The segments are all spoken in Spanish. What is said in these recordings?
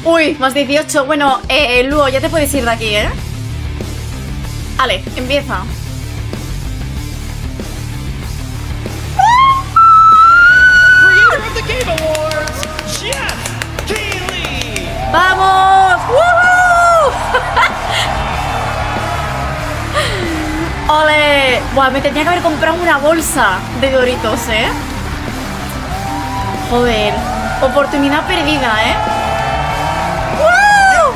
Uy, más 18. Bueno, Luo, ya te puedes ir de aquí, ¿eh? Vale, empieza. ¡Vamos! ¡Woohoo! ¡Ole! Buah, me tenía que haber comprado una bolsa de Doritos, ¿eh? Joder, oportunidad perdida, ¿eh? ¡Woo!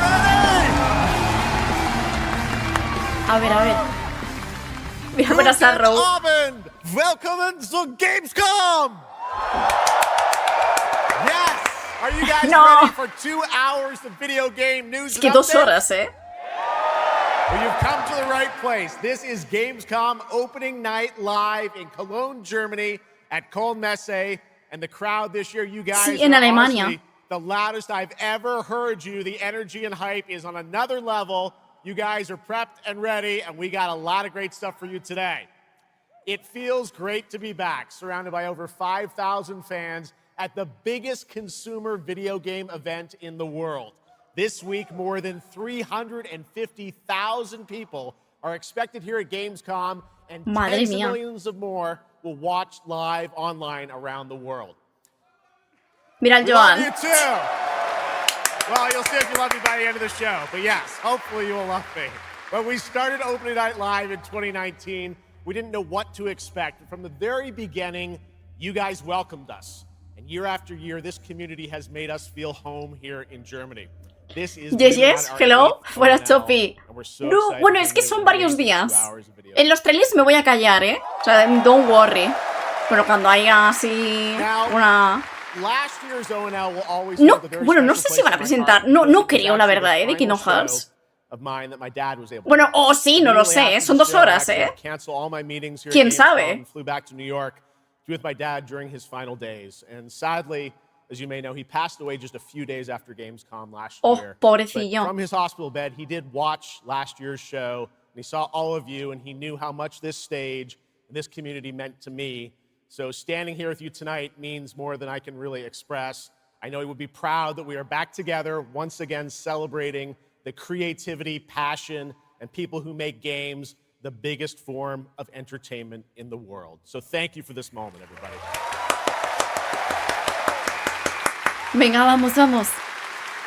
A ver, a ver. Voy a abrazar a Row. Welcome to Gamescom! Yes! Are you guys No. ready for 2 hours of video game news? Es que 2 horas, ¿eh? Well, you've come to the right place. This is Gamescom opening night live in Cologne, Germany at Kohlmesse. And the crowd this year, you guys Sí, en are Alemania. honestly the loudest I've ever heard you. The energy and hype is on another level. You guys are prepped and ready, and we got a lot of great stuff for you today. It feels great to be back, surrounded by over 5,000 fans at the biggest consumer video game event in the world. This week, more than 350,000 people are expected here at Gamescom, and tens of millions of more will watch live online around the world. Mira al We love Joan. you too. Well, you'll see if you love me by the end of the show. But yes, hopefully you will love me. When we started Opening Night Live in 2019, we didn't know what to expect. From the very beginning, you guys welcomed us. And year after year, this community has made us feel home here in Germany. This is Yes, hello, fuera Chopi. No, bueno, es que son varios días. En los trailers me voy a callar, ¿eh? O sea, don't worry. Pero cuando haya así una... No, bueno, no sé si van a presentar. No creo, la verdad, ¿eh? De Kingdom Hearts. Bueno, sí, no lo sé, son 2 horas, ¿eh? ¿Quién sabe? With my dad during his final days, and sadly, as you may know, he passed away just a few days after Gamescom last year. Pobrecillo. But from his hospital bed, he did watch last year's show, and he saw all of you, and he knew how much this stage and this community meant to me. So standing here with you tonight means more than I can really express. I know he would be proud that we are back together, once again celebrating the creativity, passion, and people who make games the biggest form of entertainment in the world. So thank you for this moment, everybody. Venga, vamos, vamos.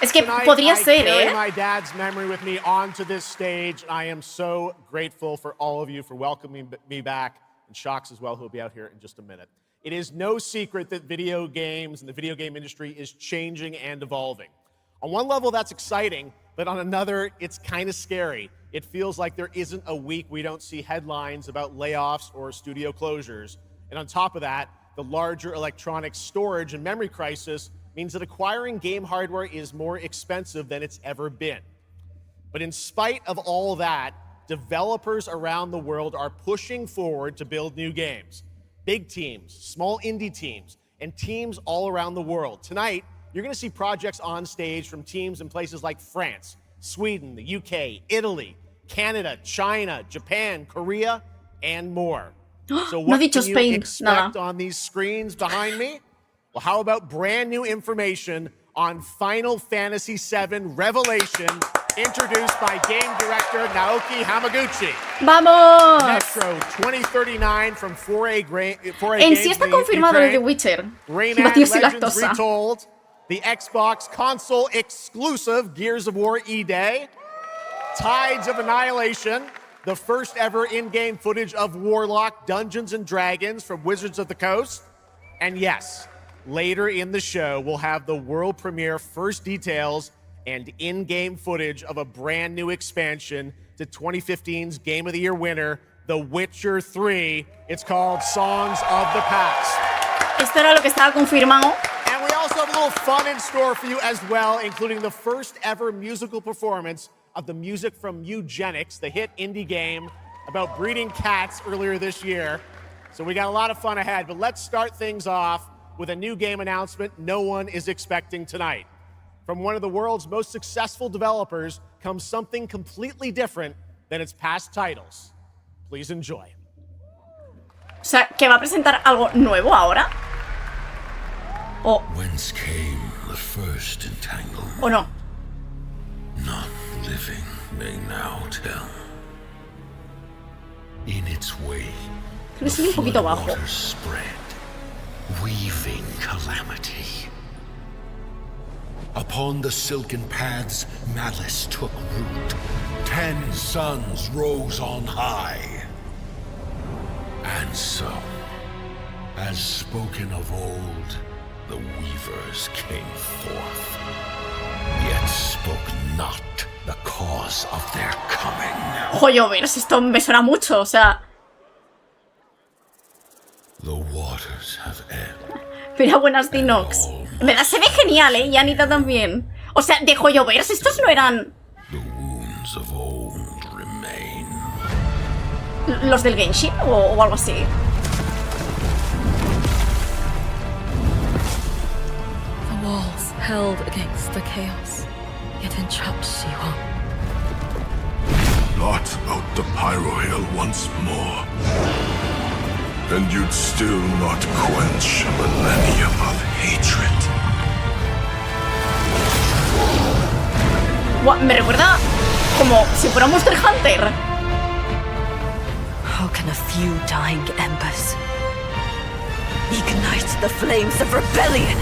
Es que podría ser, I carry ¿eh? my dad's memory with me onto this stage. I am so grateful for all of you for welcoming me back, and Shox as well, who will be out here in just a minute. It is no secret that video games and the video game industry is changing and evolving. On one level, that's exciting, but on another, it's kind of scary. It feels like there isn't a week we don't see headlines about layoffs or studio closures. And on top of that, the larger electronic storage and memory crisis means that acquiring game hardware is more expensive than it's ever been. But in spite of all that, developers around the world are pushing forward to build new games. Big teams, small indie teams, and teams all around the world. Tonight, you're going to see projects on stage from teams in places like France, Sweden, the UK, Italy, Canada, China, Japan, Korea, and more. So what can you expect on these screens behind me? Well, how about brand new information on Final Fantasy VII Revelation, introduced by game director Naoki Hamaguchi. ¡Vamos! Metro 2039 from 4A En sí está confirmado el de Witcher. Rayman Legends Retold, the Xbox console exclusive Gears of War E-Day, Tides of Annihilation, the first ever in-game footage of Warlock Dungeons & Dragons from Wizards of the Coast. And yes, later in the show, we'll have the world premiere first details and in-game footage of a brand new expansion to 2015's Game of the Year winner, The Witcher 3. It's called Songs of the Past. Esto era lo que estaba confirmado. And we also have a little fun in store for you as well, including the first ever musical performance of the music from Eugenics, the hit indie game about breeding cats earlier this year. So we got a lot of fun ahead, but let's start things off with a new game announcement no one is expecting tonight. From one of the world's most successful developers comes something completely different than its past titles. Please enjoy. O sea, ¿que va a presentar algo nuevo ahora? ¿O Whence came the first entanglement? no? living may now tell. In its way, Creo que sigue un poquito bajo. waters spread, weaving calamity. Upon the silken paths, malice took root. 10 suns rose on high. And so, as spoken of old, the weavers came forth. Yet spoke not the cause of their coming. Joyovers, esto me suena mucho, o sea... The waters have ebbed. Mira, buenas Dinox. Se ve genial, ¿eh? Y Anita también. O sea, de Joyovers, estos no eran... The wounds of old remain. ¿Los del Genshin o algo así? The walls held against the chaos, yet entrapped Shiwa. Blot out the pyrohail once more, and you'd still not quench a millennium of hatred. Me recuerda como si fuera Monster Hunter. How can a few dying embers ignite the flames of rebellion?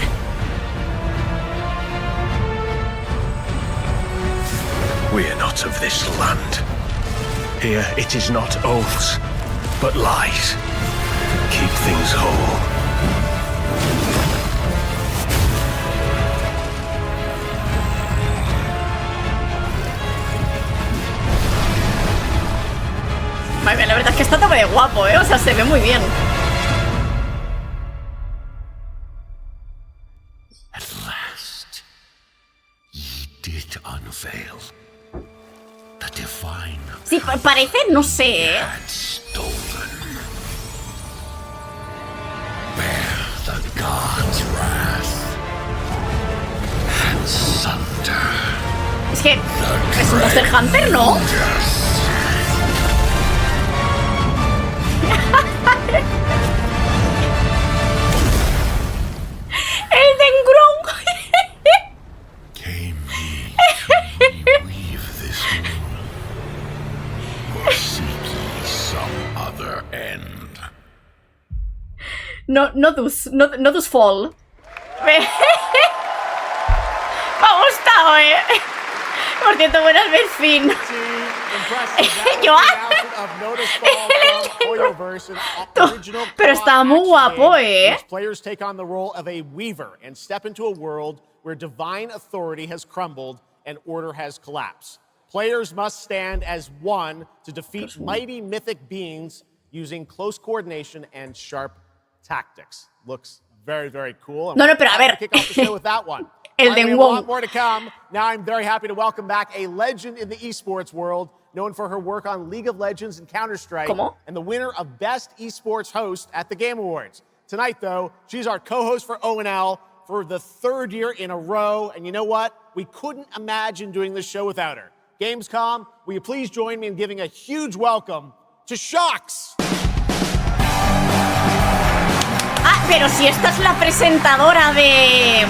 We are not of this land. Here it is not oaths, but lies. Keep things whole. Madre, la verdad es que está todo de guapo, ¿eh? O sea, se ve muy bien. At last, ye did unveil the divine Sí, parece, no sé, ¿eh? had stolen. Bear the god's wrath and sunder. Es que es un Monster Hunter, ¿no? Elden Ring. Came ye to reweave this ring, or seek ye some other end? No tus fall. Me ha gustado, ¿eh? Por cierto, buenas ver fin. Pero está muy guapo, ¿eh? Players take on the role of a weaver and step into a world where divine authority has crumbled and order has collapsed. Players must stand as one to defeat mighty mythic beings using close coordination and sharp tactics. Looks very, very cool. No, pero a ver. Kick off the show with that one. Elden A Ring. lot more to come. Now I'm very happy to welcome back a legend in the esports world, known for her work on League of Legends and Counter-Strike, ¿Cómo? and the winner of Best Esports Host at the Game Awards. Tonight, though, she's our co-host for ONL for the 3rd year in a row, and you know what? We couldn't imagine doing this show without her. Gamescom, will you please join me in giving a huge welcome to Shox? Ah, pero si esta es la presentadora de...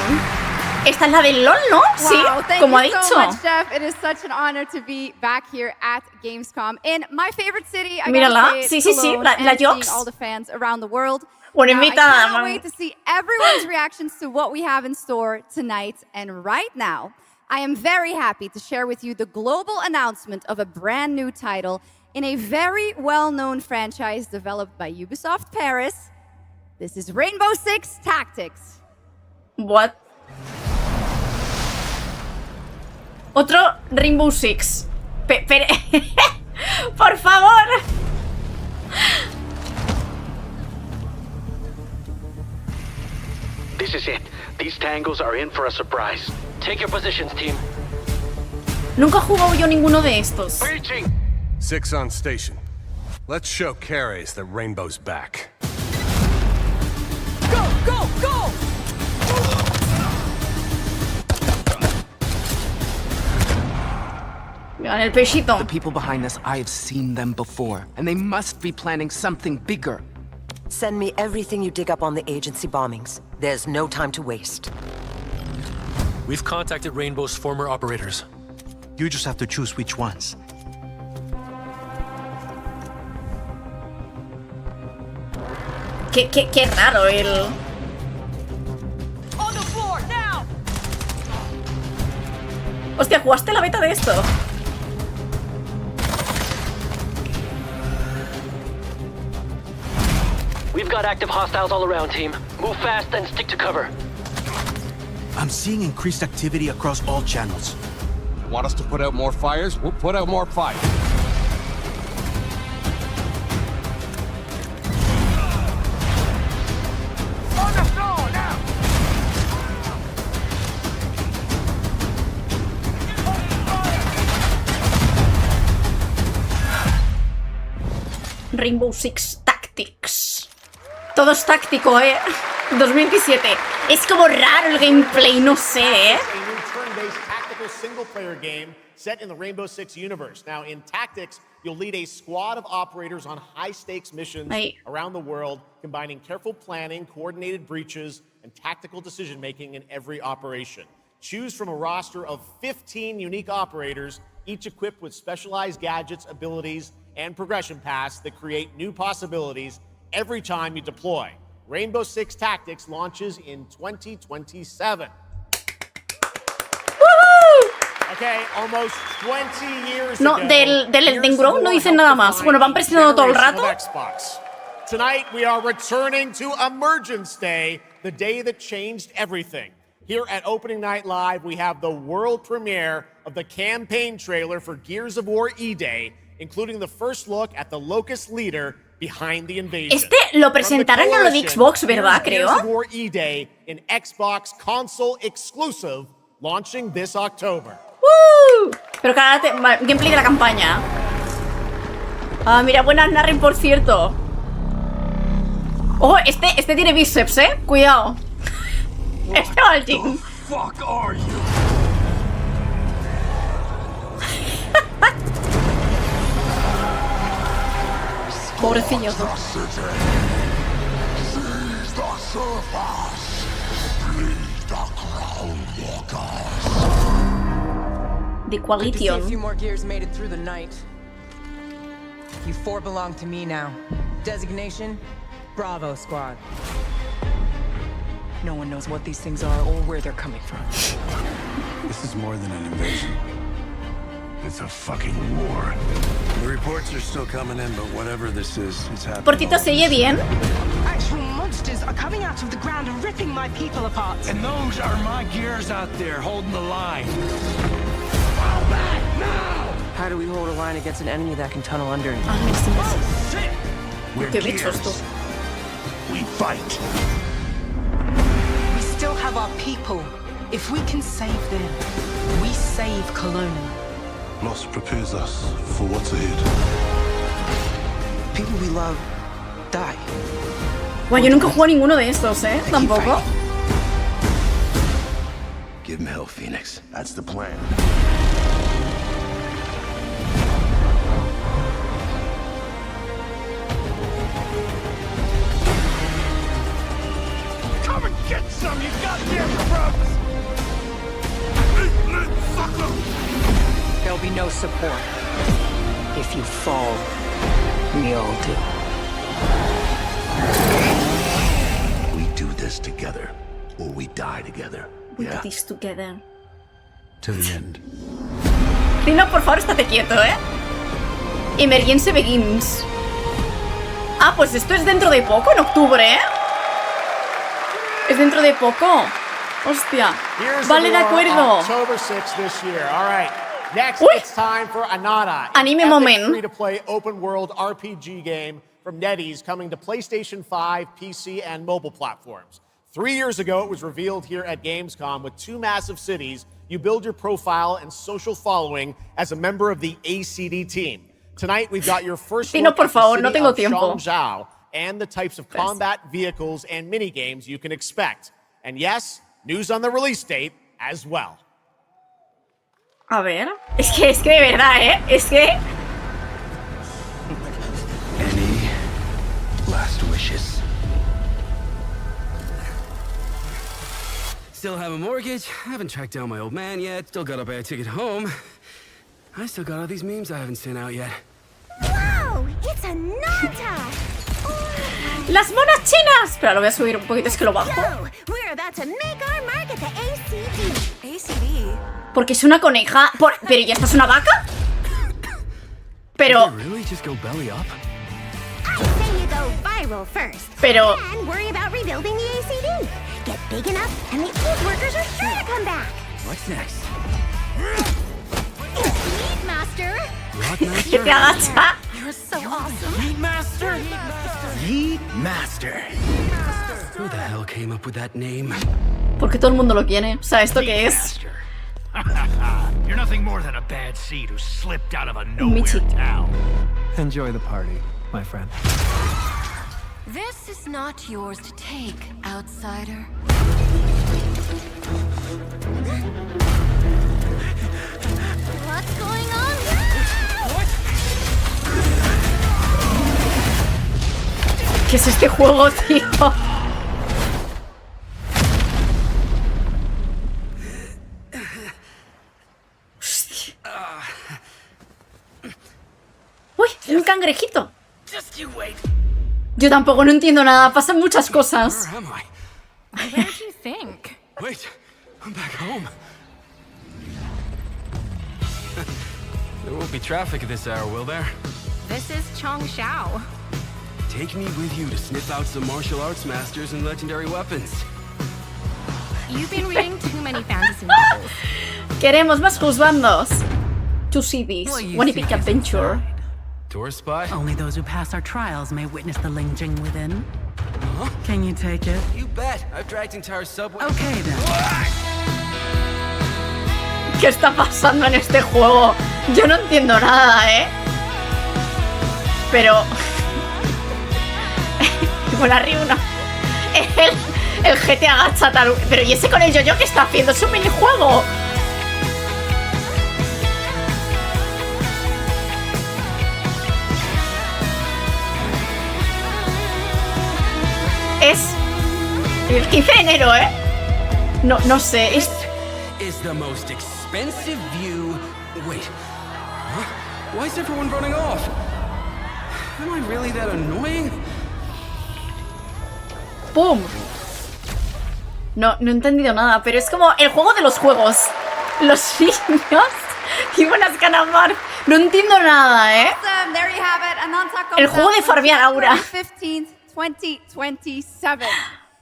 Esta es la del LOL, ¿no? Wow, Sí, como ha dicho. Thank you so much, Jeff. It is such an honor to be back here at Gamescom in my favorite city. I Mírala. gotta say, Sí, sí, sí, Cologne, la and Jox. seeing all the fans around the world. Bueno, Now, I invitada. can't wait to see everyone's reactions to what we have in store tonight. And right now, I am very happy to share with you the global announcement of a brand new title in a very well-known franchise developed by Ubisoft Paris. This is Rainbow Six Tactics. What? Otro Rainbow Six. Por favor. This is it. These tangles are in for a surprise. Take your positions, team. Nunca he jugado yo ninguno de estos. Breaching! 6 on station. Let's show Cares that Rainbow's back. Go, go, go! Mira, el pechito. The people behind this, I have seen them before, and they must be planning something bigger. Send me everything you dig up on the agency bombings. There's no time to waste. We've contacted Rainbow's former operators. You just have to choose which ones. Qué raro el... Hostia, ¿jugaste la beta de esto? We've got active hostiles all around, team. Move fast and stick to cover. I'm seeing increased activity across all channels. Want us to put out more fires? We'll put out more fires. On the floor now! Rainbow Six Tactics. Todo es táctico, 2017. Es como raro el gameplay, no sé, single-player game set in the Rainbow Six universe. Now, in Tactics, you'll lead a squad of operators on high-stakes missions around the world, combining careful planning, coordinated breaches, and tactical decision-making in every operation. Choose from a roster of 15 unique operators, each equipped with specialized gadgets, abilities, and progression paths that create new possibilities every time you deploy. Rainbow Six Tactics launches in 2027. Okay, almost 20 years no, ago, del Elden Ring no dicen nada más. Bueno, van presionando todo el rato. Tonight we are returning to Emergence Day, the day that changed everything. Here at Opening Night Live, we have the world premiere of the campaign trailer for Gears of War E-Day, including the first look at the Locust leader behind the invasion. Este lo presentarán en lo de Xbox, ¿verdad? Creo. Gears of War E-Day, an Xbox console exclusive, launching this October. Pero cada gameplay de la campaña. Ah, mira, buenas Narren, por cierto. Oh, este tiene bíceps, cuidado. Este va al gym. Fuck are you? Pobrecillo. The quality a few more gears made it through the night. You four belong to me now. Designation, Bravo Squad. No one knows what these things are or where they're coming from. This is more than an invasion. It's a fucking war. The reports are still coming in, but whatever this is, it's happening. Portito, ¿se oye bien? Actual monsters are coming out of the ground and ripping my people apart. And those are my gears out there holding the line. How do we hold a line against an enemy that can tunnel under it? We're gears. We fight. We still have our people. If we can save them, we save Cologne. Loss prepares us for what's ahead. People we love die. Bueno, yo nunca he jugado ninguno de estos, tampoco. Give him hell, Phoenix. That's the plan. Come and get some, you goddamn scrubs! There'll be no support. If you fall, we all do. We do this together, or we die together. We do this together. To the end. Dino, por favor, estate quieto, Emergence begins. Ah, pues esto es dentro de poco, en octubre, Es dentro de poco. Hostia. Vale, de acuerdo. October 6th this year. All right. Next, it's time for Anata, Anime moment. Free-to-play open-world RPG game from NetEase, coming to PlayStation 5, PC, and mobile platforms. 3 years ago, it was revealed here at Gamescom. With 2 massive cities, you build your profile and social following as a member of the ACD team. Tonight, we've got your first look at the city of Shangzhou and the types of combat, vehicles, and mini-games you can expect. And yes, news on the release date as well. A ver, es que de verdad, es que... Any last wishes? Still have a mortgage, haven't tracked down my old man yet, still gotta buy a ticket home. I still got all these memes I haven't sent out yet. Wow, it's a nota. ¡Las monas chinas! Espera, lo voy a subir un poquito, es que lo bajo. We're about to make our mark at the ACD. ACD? Porque es una coneja. ¿Pero ya esta es una vaca? Pero... Really just go belly up? I say you go viral first. Pero... And worry about rebuilding the ACD. Get big enough, and the old workers are sure to come back. What's next? Meat Master. ¿Qué te agacha? You're so awesome. Meat Master! Meat Master! Who the hell came up with that name? Porque todo el mundo lo quiere. O sea, ¿esto qué es? You're nothing more than a bad seed who slipped out of a nowhere town. Enjoy the party, my friend. This is not yours to take, outsider. What's going on here? ¿Qué es este juego, tío? Hostia. Uy, un cangrejito. Yo tampoco no entiendo nada, pasan muchas cosas. What did you think? Wait, I'm back home. There won't be traffic at this hour, will there? This is Chongshao. Take me with you to sniff out some martial arts masters and legendary weapons. You've been reading too many fantasy novels. Queremos más juzgandos. To see this. One epic adventure. Tourist spy? Only those who pass our trials may witness the Lingjing within. Huh? Can you take it? You bet. I've dragged entire subway. Okay then. ¿Qué está pasando en este juego? Yo no entiendo nada, ¿eh? Pero... Con arriba una... El GT agacha tal... Pero ¿y ese con el yo-yo qué está haciendo? Es un minijuego. Es... el 15 de enero, ¿eh? No sé, es... Is the most expensive view... Wait. Huh? Why is everyone running off? Am I really that annoying? ¡Pum! No he entendido nada, pero es como el juego de los juegos. Los niños iban a escalamar. No entiendo nada, ¿eh? El juego de farmear aura. 15th, 2027.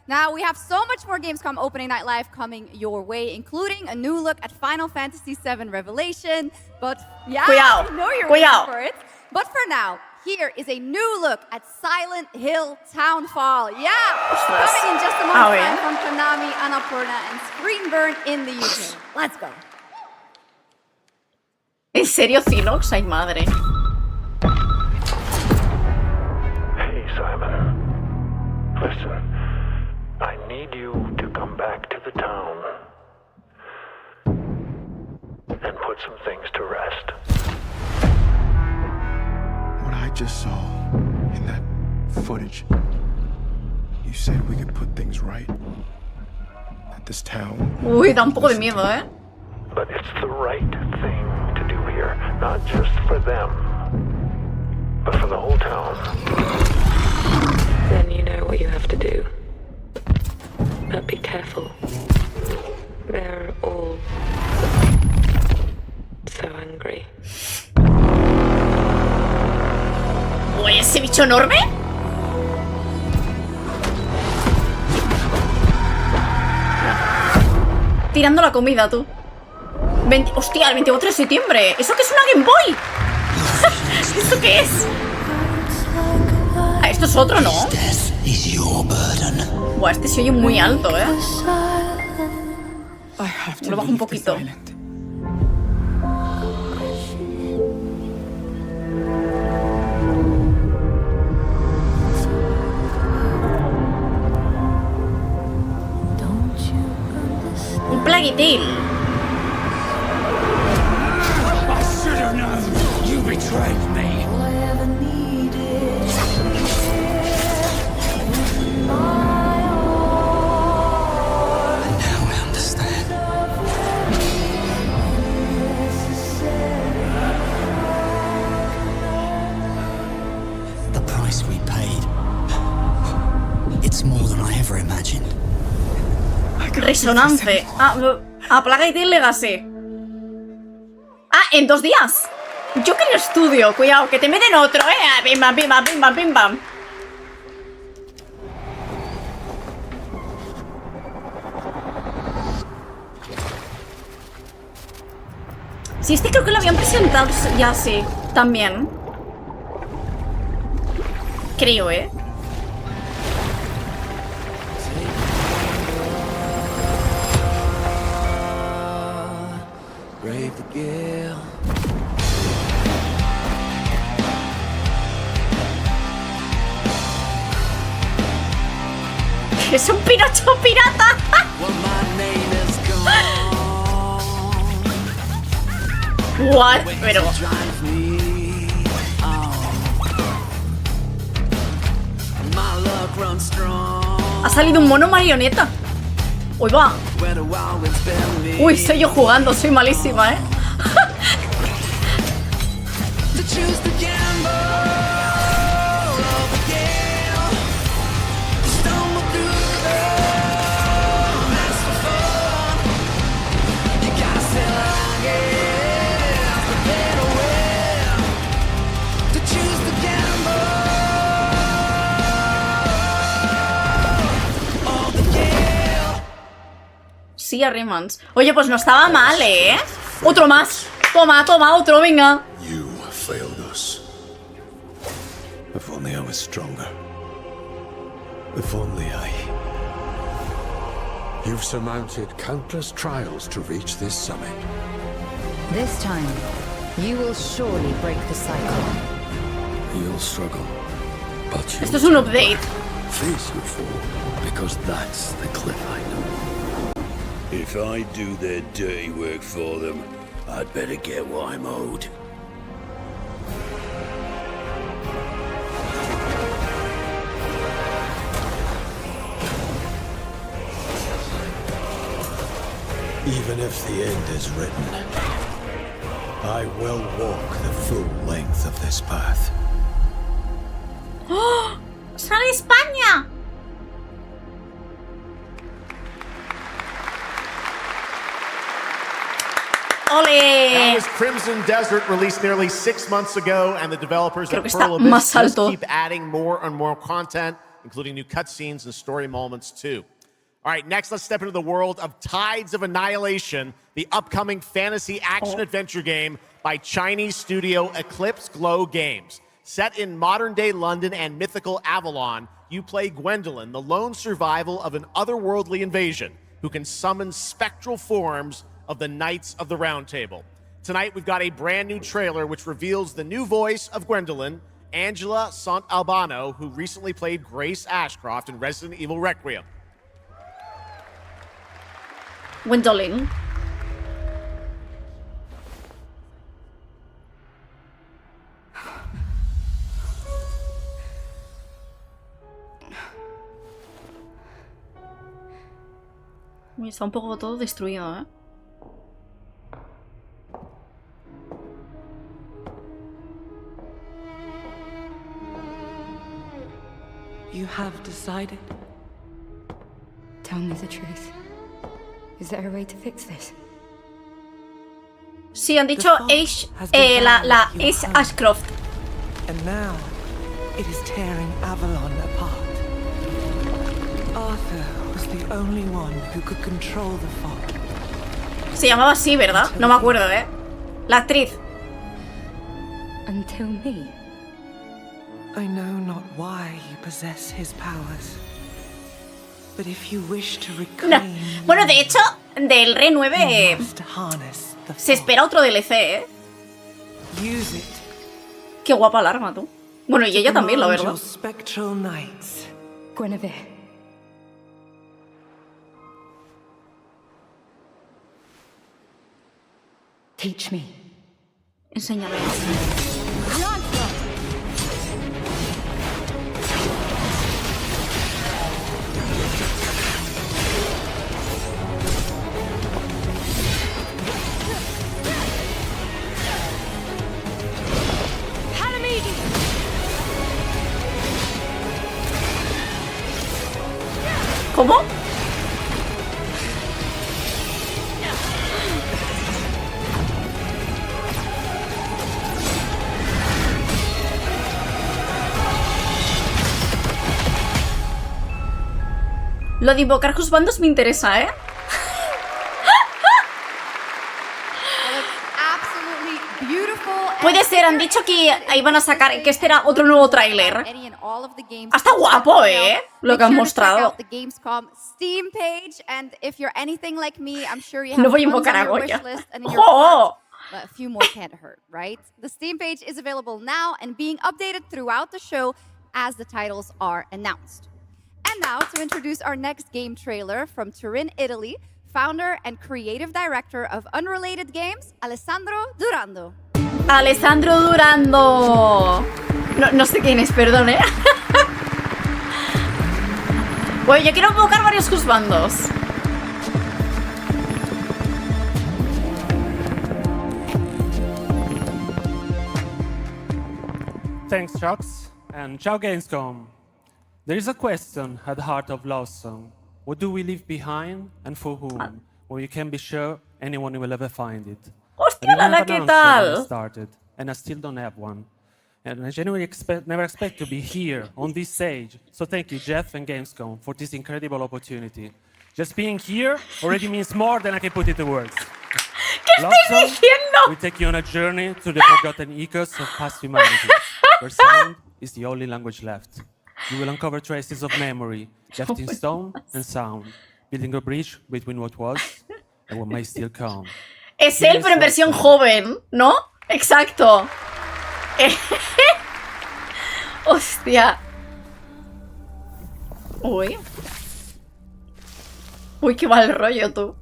Now, we have so much more Gamescom Opening Night Live coming your way, including a new look at Final Fantasy VII Revelation. But yeah, Cuidado, I know you're cuidado. waiting for it. But for now, here is a new look at Silent Hill Townfall. Yeah, coming in just a month's time from Konami, Annapurna, and Screenburn in the UK. Let's go. ¿En serio, Zinox? Ay, madre. Hey, Simon. Listen. I need you to come back to the town and put some things to rest. What I just saw in that footage, you said we could put things right at this town. Uy, da un poco de miedo, ¿eh? But it's the right thing to do here, not just for them, but for the whole town. Then you know what you have to do. But be careful. They're all so angry. Uy, ese bicho enorme. Tirando la comida, tú. Hostia, el 24 de septiembre. ¿Eso qué es una Game Boy? ¿Esto qué es? Ah, esto es otro, ¿no? Buah, este se oye muy alto, ¿eh? Lo bajo un poquito. Un Plague Tale. I should have known. You betrayed me. Resonance. Ah, Plaga y Legacy. Ah, en 2 días. Yo quería estudio. Cuidado, que te meten otro, Bim, bam, bim, bam, bim, bam, bim, bam. Sí, este creo que lo habían presentado ya, sí. También. Creo, Es un Pinocho pirata. What? Pero... Ha salido un mono marioneta. Uy, va. Uy, soy yo jugando, soy malísima, Sí, Arrimans. Oye, pues no estaba mal, Otro más. Toma, toma, otro, venga. You failed us. If only I was stronger. If only You've surmounted countless trials to reach this summit. This time, you will surely break the cycle. You'll struggle, but you Esto es un update. face your fall, because that's the cliff I know. If I do their dirty work for them, I'd better get what I'm owed. Even if the end is written, I will walk the full length of this path. ¡Oh! ¡Sale España! That was Crimson Desert, released nearly 6 months ago, and the developers at Pearl Abyss just keep adding more and more content, including new cutscenes and story moments too. All right, next let's step into the world of Tides of Annihilation, the upcoming fantasy action-adventure game by Chinese studio Eclipse Glow Games. Set in modern-day London and mythical Avalon, you play Gwendolyn, the lone survival of an otherworldly invasion, who can summon spectral forms of the Knights of the Round Table. Tonight, we've got a brand new trailer which reveals the new voice of Gwendolyn, Angela Sant'Albano, who recently played Grace Ashcroft in Resident Evil Requiem. Gwendolyn. Uy, está un poco todo destruido, You have decided? Tell me the truth. Is there a way to fix this? Sí, han dicho Ash, la Ash Ashcroft. And now it is tearing Avalon apart. Arthur was the only one who could control the fog. Se llamaba así, ¿verdad? No me acuerdo, La actriz. Until me. I know not why you possess his powers. But if you wish to reclaim... No. Bueno, de hecho, del Re 9 se espera otro DLC, Use it. Qué guapa el arma, tú. Bueno, y ella también, la verdad. Spectral Knights. Guinevere. Teach me. Enséñame. ¿Cómo? Lo de invocar juzbandos me interesa, ¿eh? Puede ser, han dicho que iban a sacar, que este era otro nuevo tráiler. Está guapo, ¿eh? Lo que han mostrado. No voy a invocar a Goya. ¡Oh! But a few more can't hurt, right? The Steam page is available now and being updated throughout the show as the titles are announced. And now to introduce our next game trailer from Turin, Italy, founder and creative director of Unrelated Games, Alessandro Durando. Alessandro Durando. No sé quién es, perdón, ¿eh? Bueno, yo quiero invocar varios juzbandos. Thanks, Shocks, and ciao Gamescom. There is a question at the heart of Love Song. What do we leave behind and for whom? Well, you can be sure anyone will ever find it. Hostia, Lala, ¿qué tal? Started, and I still don't have one. And I genuinely never expect to be here on this stage. So thank you, Jeff and Gamescom, for this incredible opportunity. Just being here already means more than I can put into words. ¿Qué estoy diciendo? We take you on a journey through the forgotten echoes of past humanity, where sound is the only language left. You will uncover traces of memory, left in stone and sound, building a bridge between what was and what may still come. Es él, pero en versión joven, ¿no? Exacto. Hostia. Uy. Uy, qué mal rollo, tú.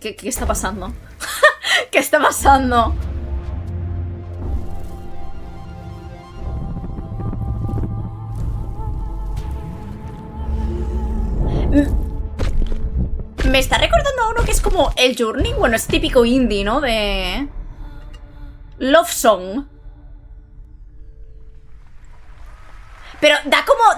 ¿Qué está pasando? ¿Qué está pasando? Me está recordando a uno que es como el Journey. Bueno, es típico indie, ¿no? De... Love Song. Pero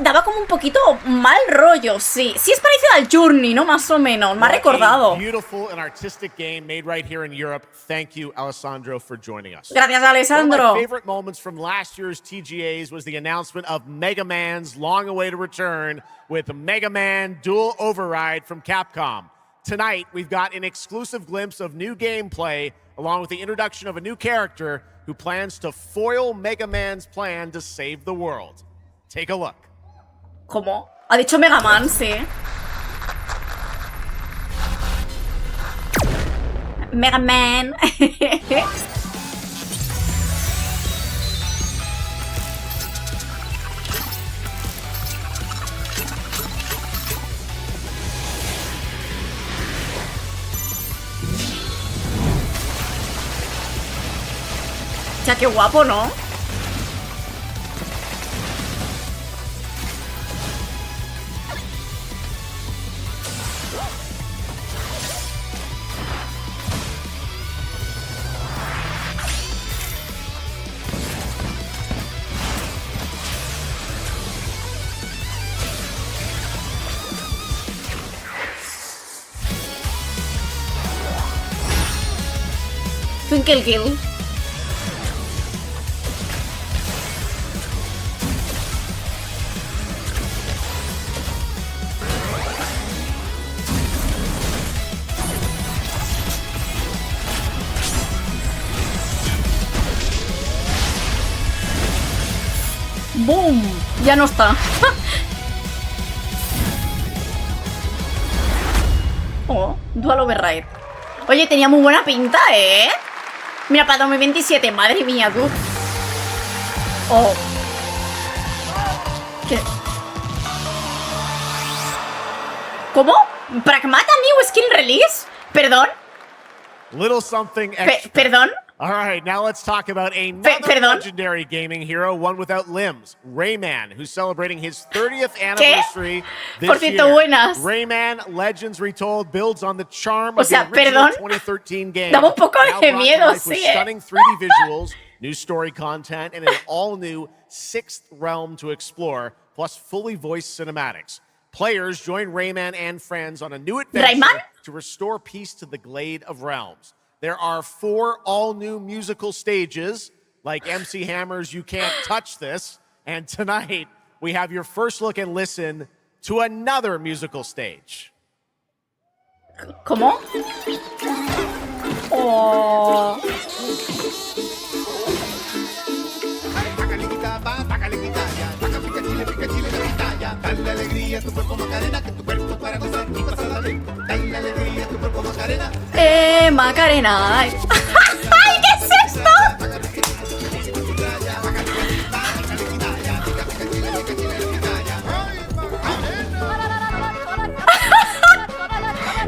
daba como un poquito mal rollo, sí. Sí es parecido al Journey, ¿no? Más o menos. Me ha recordado. Beautiful and artistic game made right here in Europe. Thank you, Alessandro, for joining us. Gracias, Alessandro. One of my favorite moments from last year's TGAs was the announcement of Mega Man's long-awaited return with Mega Man Dual Override from Capcom. Tonight, we've got an exclusive glimpse of new gameplay, along with the introduction of a new character who plans to foil Mega Man's plan to save the world. Take a look. ¿Cómo? Ha dicho Mega Man, sí. Mega Man. Ya, qué guapo, ¿no? Twinkle Kill. ¡Boom! Ya no está. Oh, Dual Override. Oye, tenía muy buena pinta, ¿eh? Mira, para 2027, madre mía, tú. Oh. ¿Qué? ¿Cómo? ¿Pragmata New Skin Release? ¿Perdón? Little something extra. ¿Perdón? All right, now let's talk about another legendary gaming hero, one without limbs, Rayman, who's celebrating his 30th anniversary this year. Buenas. Rayman Legends Retold builds on the charm of sea, the original perdón. 2013 game. Dame un poco now de brought miedo, to life with sí, stunning 3D visuals, new story content, and an all-new sixth realm to explore, plus fully voiced cinematics. Players join Rayman and friends on a new adventure to restore peace to the Glade of Realms. There are 4 all-new musical stages, like MC Hammer's You Can't Touch This, and tonight we have your first look and listen to another musical stage. ¿Cómo? Oh. Dale alegría a tu cuerpo Macarena, que tu cuerpo para gozar y pasarla bien. Dale alegría a tu cuerpo Macarena. Macarena. ¡Ay, qué es esto!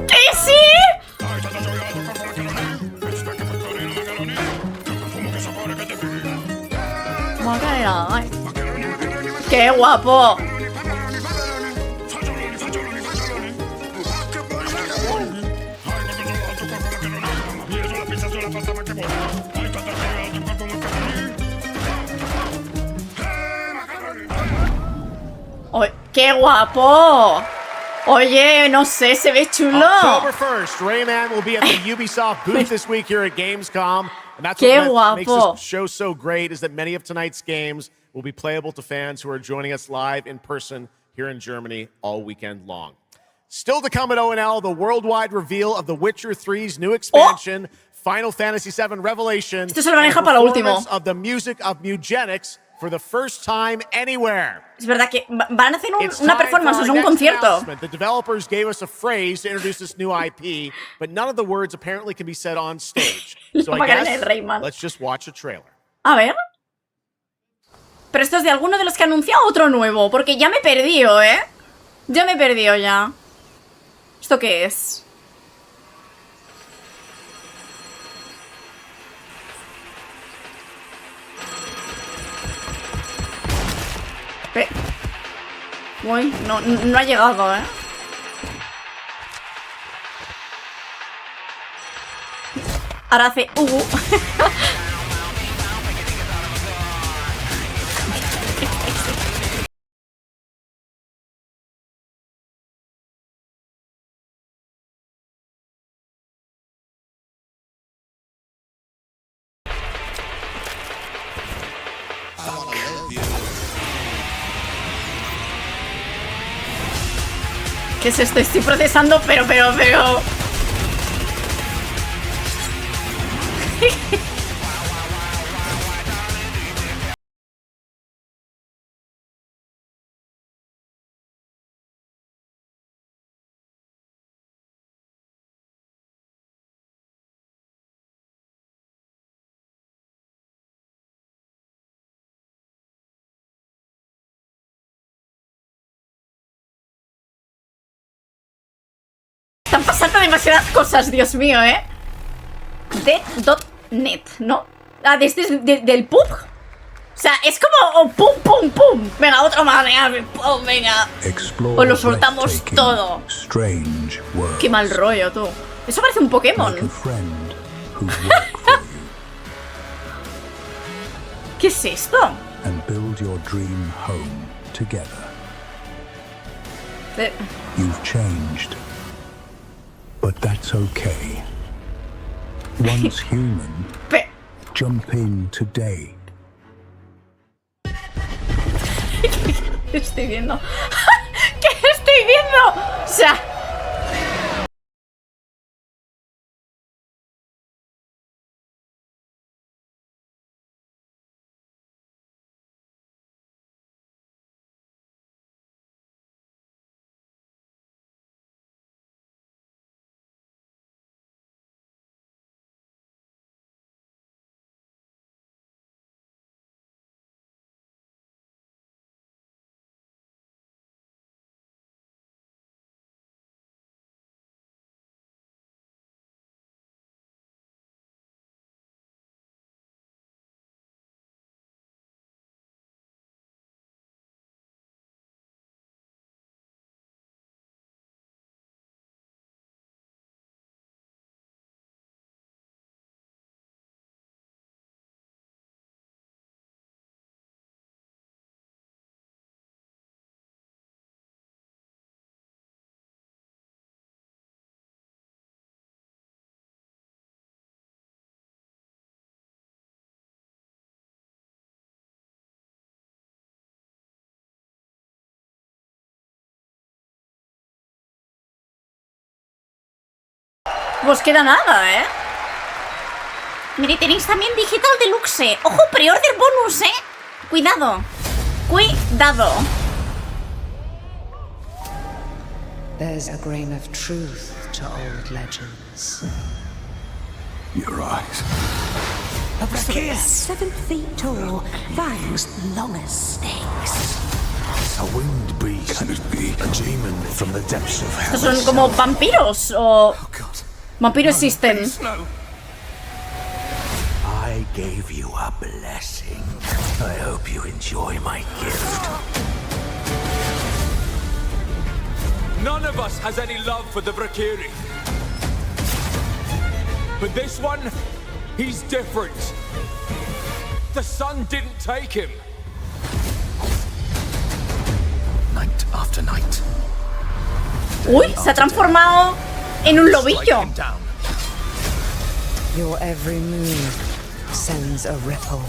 ¿Qué sí? Macarena. Ay. ¡Qué guapo! Oh, ¡qué guapo! Oye, no sé, se ve chulo. October 1st, Rayman will be at the Ubisoft booth this week here at Gamescom. And that's ¡Qué what makes guapo! this show so great is that many of tonight's games will be playable to fans who are joining us live in person here in Germany all weekend long. Still to come at ONL, the worldwide reveal of The Witcher 3's new expansion, Final Fantasy VII Revelation, Esto se lo maneja para lo último. of the music of Mugenics for the first time anywhere. Es verdad que van a hacer una performance, o sea, un concierto. The developers gave us a phrase to introduce this new IP, but none of the words apparently can be said on stage. So I guess let's just watch a trailer. A ver. Pero esto es de alguno de los que ha anunciado otro nuevo, porque ya me he perdido, ¿eh? Ya me he perdido ya. ¿Esto qué es? Uy, no ha llegado, ¿eh? Ahora hace... ¿Qué es esto? Estoy procesando, pero... Están pasando demasiadas cosas, Dios mío, ¿eh? Dead.net, ¿no? Ah, del pub. O sea, es como pum, pum, pum. Venga, otro más, venga. Os lo soltamos todo. Qué mal rollo, tú. Eso parece un Pokémon. ¿Qué es esto? You've changed. But that's okay. Once human, jump in today. ¿Qué estoy viendo? ¿Qué estoy viendo? O sea... Pues queda nada, ¿eh? Mire, tenéis también Digital Deluxe. Ojo, pre-order bonus, ¿eh? Cuidado. Cuidado. There's a grain of truth to old legends. Your eyes. A Brakia, 7 feet tall, fangs long as snakes. A winged beast. Can it be a demon from the depths of hell? Estos son como vampiros o... Vampiro existen. I gave you a blessing. I hope you enjoy my gift. None of us has any love for the Brakiri. But this one, he's different. The sun didn't take him. Night after night. Uy, se ha transformado en un lobillo. Your every move sends a ripple.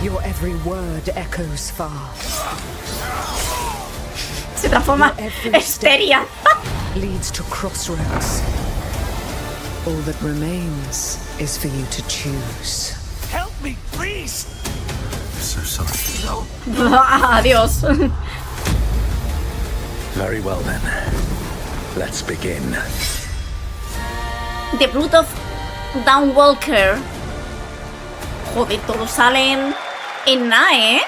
Your every word echoes far. Se transforma Esteria. Leads to crossroads. All that remains is for you to choose. Help me, please. So sorry. No. Adiós. Very well then. Let's begin. The Blood of Downwalker. Joder, todos salen en nada, ¿eh?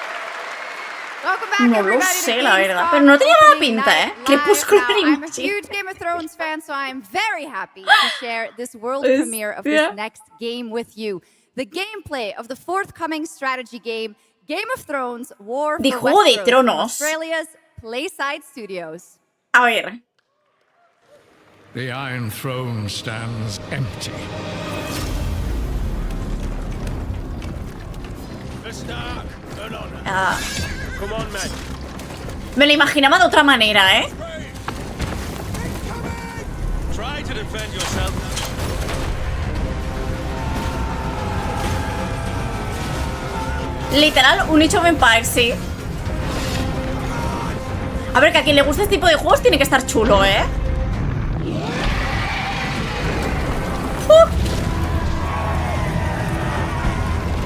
No lo sé, la verdad. Pero no tenía mala pinta, ¿eh? Crepúsculo. I'm a huge Game of Thrones fan, so I'm very happy to share this world premiere of this next game with you. The gameplay of the forthcoming strategy game, Game of Thrones War for Juego de Westeros, Tronos. from Australia's Playside Studios. A ver. The Iron Throne stands empty. Come on, man. Me lo imaginaba de otra manera, ¿eh? Try to defend yourself. Literal, un Age of Empires, sí. A ver, que a quien le guste este tipo de juegos tiene que estar chulo, ¿eh?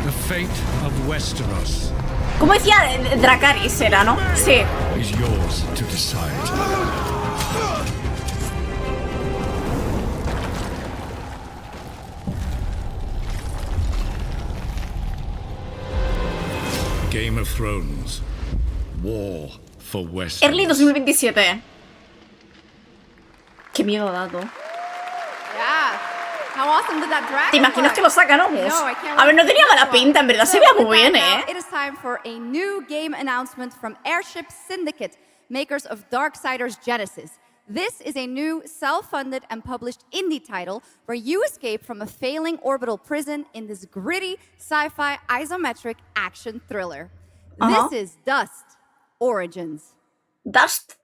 The fate of Westeros Como decía, Dracarys era, ¿no? Sí. is yours to decide. Game of Thrones. War for Westeros. Early 2027. Qué miedo ha dado. Yeah. How awesome did that dragon ¿Te imaginas que lo sacan, Omus? No, I can't A ver, no wait to tenía see mala this one. pinta, en verdad se So veía with muy bien, that, ¿eh? now it is time for a new game announcement from Airship Syndicate, makers of Darksiders Genesis. This is a new self-funded and published indie title where you escape from a failing orbital prison in this gritty sci-fi isometric action thriller. This is Dust Origins. Dust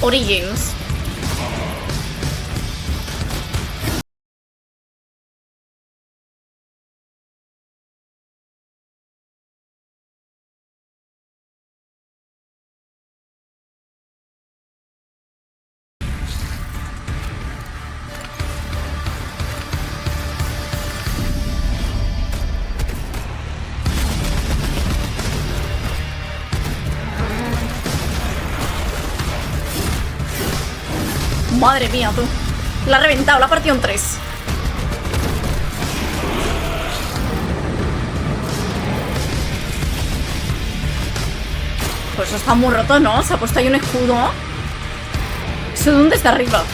Origins. Madre mía, tú. La ha reventado, la ha partido en 3. Pues eso está muy roto, ¿no? Se ha puesto ahí un escudo. ¿Eso dónde está arriba?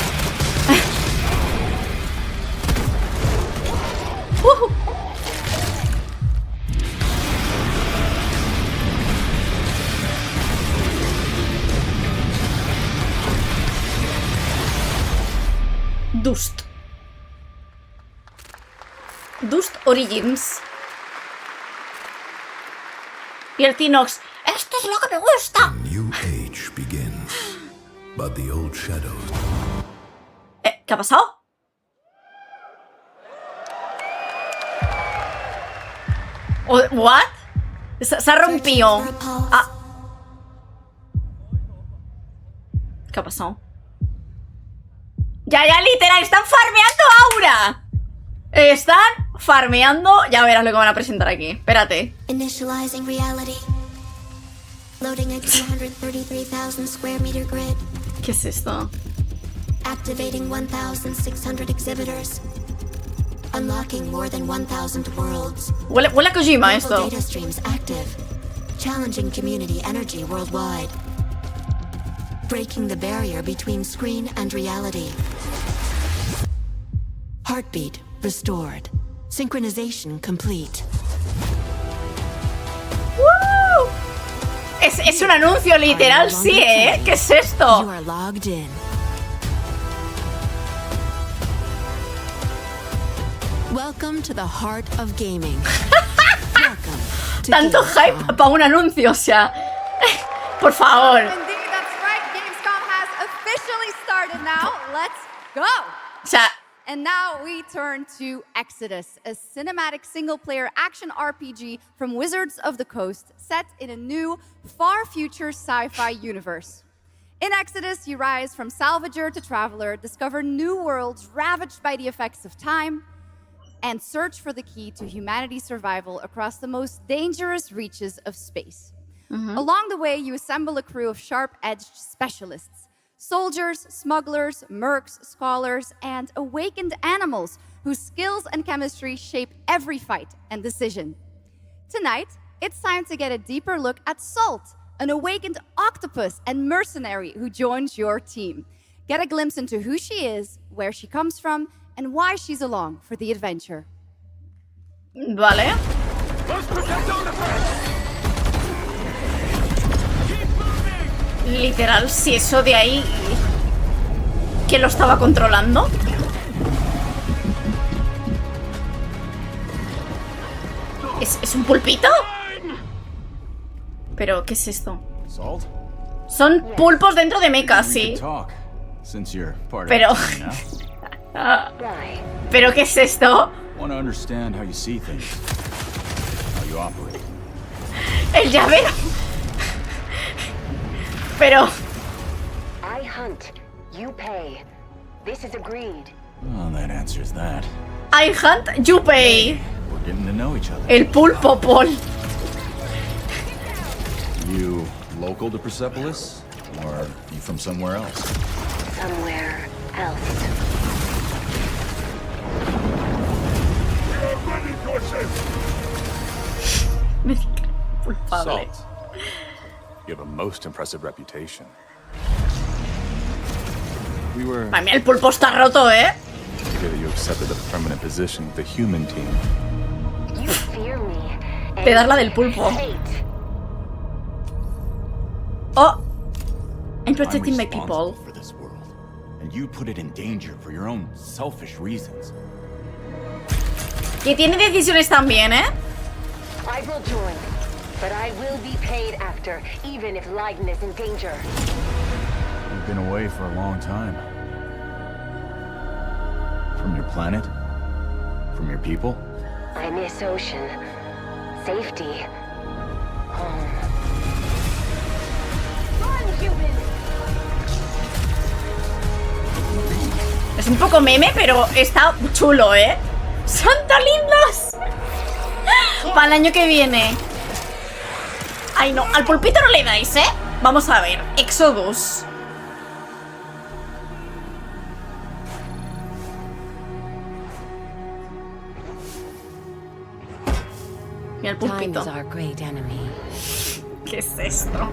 Dust Origins. Y el Tinox. ¡Esto es lo que me gusta! New age begins, but the old shadows. ¿Qué ha pasado? ¿What? Se ha rompido. Ah. ¿Qué ha pasado? Ya, literal, están farmeando aura. Están farmeando. Ya verás lo que van a presentar aquí. Espérate. Initializing reality. Loading a 233,000 square meter grid. ¿Qué es esto? Activating 1,600 exhibitors. Unlocking more than 1,000 worlds. Huele a Kojima esto. Data streams active. Challenging community energy worldwide. Breaking the barrier between screen and reality. Heartbeat restored. Synchronization complete. ¡Woo! Es un anuncio literal, sí, ¿eh? ¿Qué es esto? You are logged in. Welcome to the heart of gaming. Welcome to Tanto Gamescom. hype para un anuncio, o sea. Por favor. Indeed, that's right. Gamescom has officially started now. Let's go. O sea. And now we turn to Exodus, a cinematic single-player action RPG from Wizards of the Coast, set in a new, far-future sci-fi universe. In Exodus, you rise from salvager to traveler, discover new worlds ravaged by the effects of time, and search for the key to humanity's survival across the most dangerous reaches of space. Along the way, you assemble a crew of sharp-edged specialists. Soldiers, smugglers, mercs, scholars, and awakened animals whose skills and chemistry shape every fight and decision. Tonight, it's time to get a deeper look at Salt, an awakened octopus and mercenary who joins your team. Get a glimpse into who she is, where she comes from, and why she's along for the adventure. Vale. Literal, si eso de ahí... ¿Quién lo estaba controlando? ¿Es un pulpito? ¿Pero qué es esto? Son pulpos dentro de mechas, sí. Pero... ¿Pero qué es esto? El llavero. Pero... I hunt, you pay. This is agreed. Well, that answers that. I hunt, you pay. We're getting to know each other. El pulpo, Paul. You local to Persepolis? Or you from somewhere else? Somewhere else. Salt. You have a most impressive reputation. We were... Para mí el pulpo está roto, ¿eh? Together you accepted a permanent position with the human team. You fear me. Te das la del pulpo. Oh! I'm protecting my people. For this world, and you put it in danger for your own selfish reasons. Que tiene decisiones también, ¿eh? I will join, but I will be paid after, even if Leiden is in danger. You've been away for a long time. From your planet? From your people? I miss ocean. Safety. Home. Run, human! Es un poco meme, pero está chulo, ¿eh? ¡Son tan lindos! Para el año que viene. Ay, no, al pulpito no le dais, ¿eh? Vamos a ver, Exodus. Mira el pulpito. ¿Qué es esto?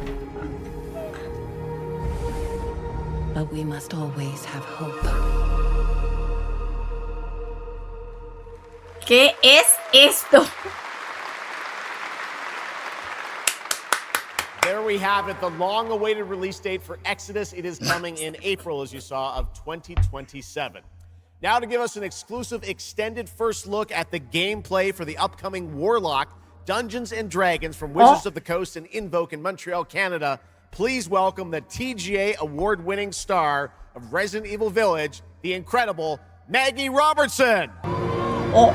But we must always have hope. ¿Qué es esto? There we have it, the long-awaited release date for Exodus. It is coming in April, as you saw, of 2027. Now to give us an exclusive extended first look at the gameplay for the upcoming Warlock Dungeons & Dragons from Wizards of the Coast and Invoke in Montreal, Canada, please welcome the TGA award-winning star of Resident Evil Village, the incredible Maggie Robertson. Oh,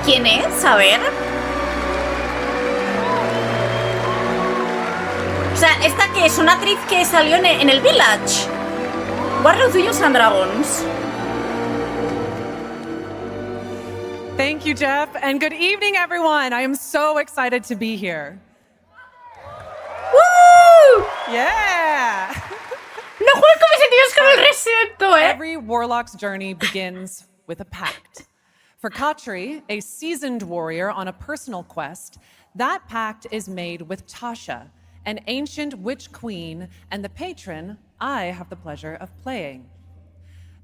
¿quién es? A ver. O sea, ¿esta que es una actriz que salió en el Village? Warcraft Dungeons and Dragons. Thank you, Jeff, and good evening, everyone. I am so excited to be here. ¡Woo! Yeah! No juegues con mis sentidos con el resetto, eh. Every warlock's journey begins with a pact. For Katri, a seasoned warrior on a personal quest, that pact is made with Tasha, an ancient witch queen and the patron I have the pleasure of playing.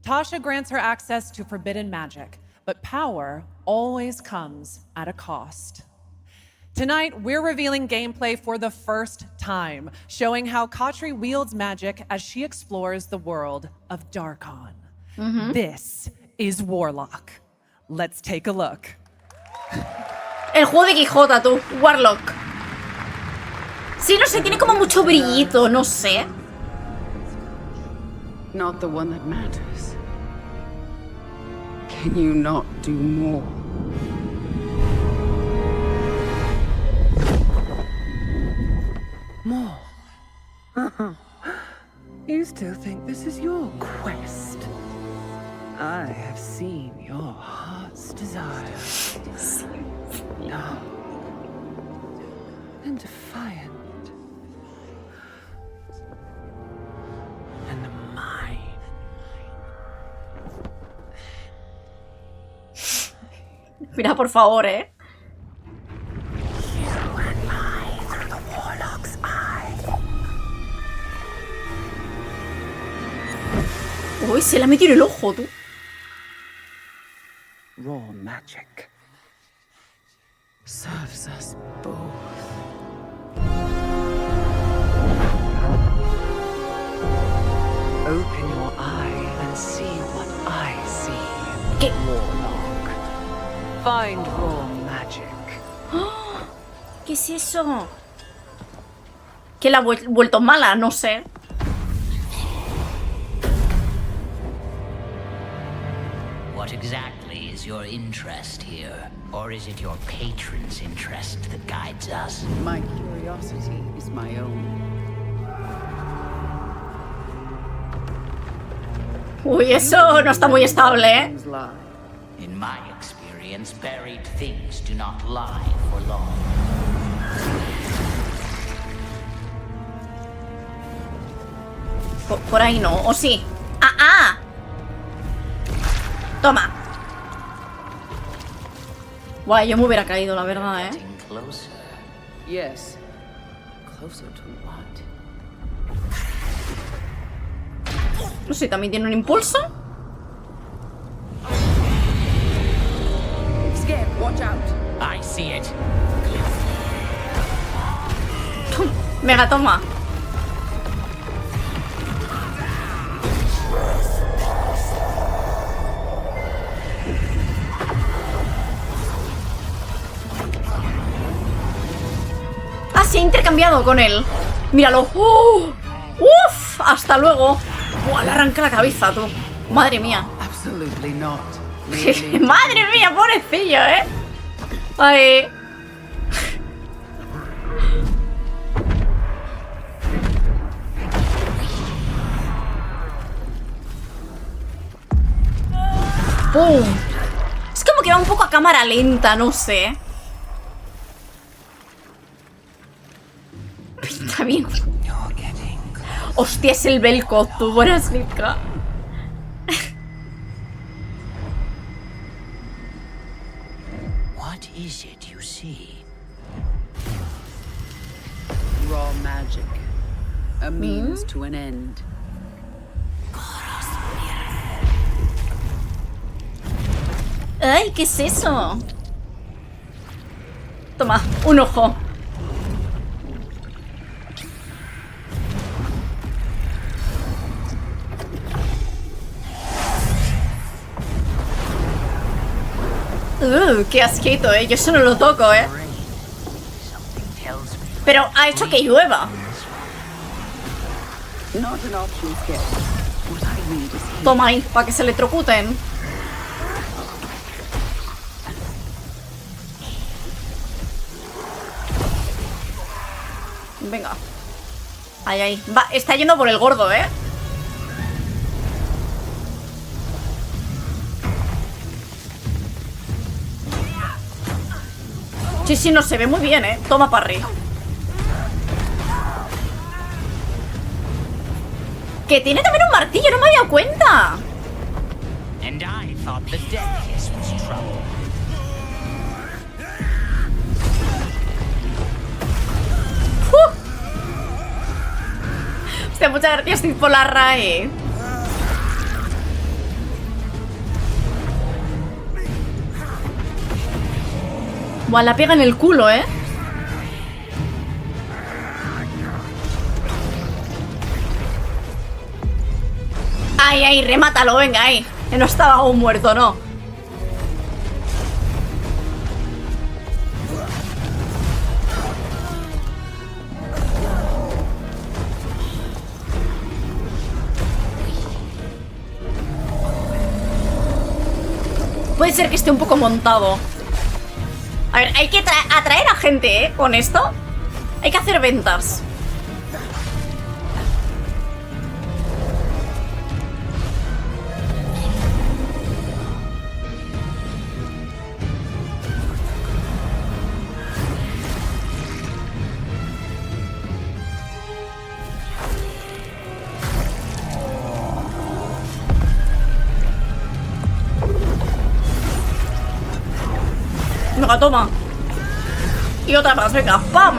Tasha grants her access to forbidden magic, but power always comes at a cost. Tonight, we're revealing gameplay for the first time, showing how Katri wields magic as she explores the world of Darkon. This is Warlock. Let's take a look. El juego de Quijota, tú. Warlock. Sí, no sé, tiene como mucho brillito, no sé. Not the one that matters. Can you not do more? More? You still think this is your quest? I have seen your heart's desire. Love and defiant. And mine. Mira, por favor, eh. Uy, se la metió en el ojo, tú. Raw magic serves us both. Open your eye and see what I see. ¿Qué? Warlock. Find raw magic. ¡Oh! ¿Qué es eso? Que la ha vuelto mala, no sé. What exactly is your interest here? Or is it your patron's interest that guides us? My curiosity is my own. Uy, eso no está muy estable, ¿eh? In my experience, buried things do not lie for long. Por ahí no, o sí. ¡Ah, ah! Toma. Guay, yo me hubiera caído, la verdad, ¿eh? Yes. Closer to what? No sé, también tiene un impulso. Scared, watch out. I see it. Mega, toma. Ah, se ha intercambiado con él. Míralo. ¡Uf! Hasta luego. Buah, le arranca la cabeza, tú. Madre mía. Absolutely not. Madre mía, pobrecillo, ¿eh? Ay. ¡Pum! Es como que va un poco a cámara lenta, no sé. Está bien. Hostia, es el Belko, tú, buenas Litka. What is it you see? Raw magic. A means to an end. Ay, ¿qué es eso? Toma, un ojo. Qué asquito, yo eso no lo toco, Pero ha hecho que llueva. Toma ahí, para que se electrocuten. Venga. Ahí, ahí. Va, está yendo por el gordo, Sí, sí, no se ve muy bien, ¿eh? Toma, Parry. Que tiene también un martillo, no me había dado cuenta. And I thought the dead kiss was trouble. Hostia, muchas gracias, Steve, por la RAE. Buah, la pega en el culo, ¿eh? Ay, ay, remátalo, venga, ahí. Que no estaba aún muerto, ¿no? Puede ser que esté un poco montado. A ver, hay que atraer a gente, ¿eh? Con esto hay que hacer ventas. Venga, toma. Y otra más, venga, ¡pam!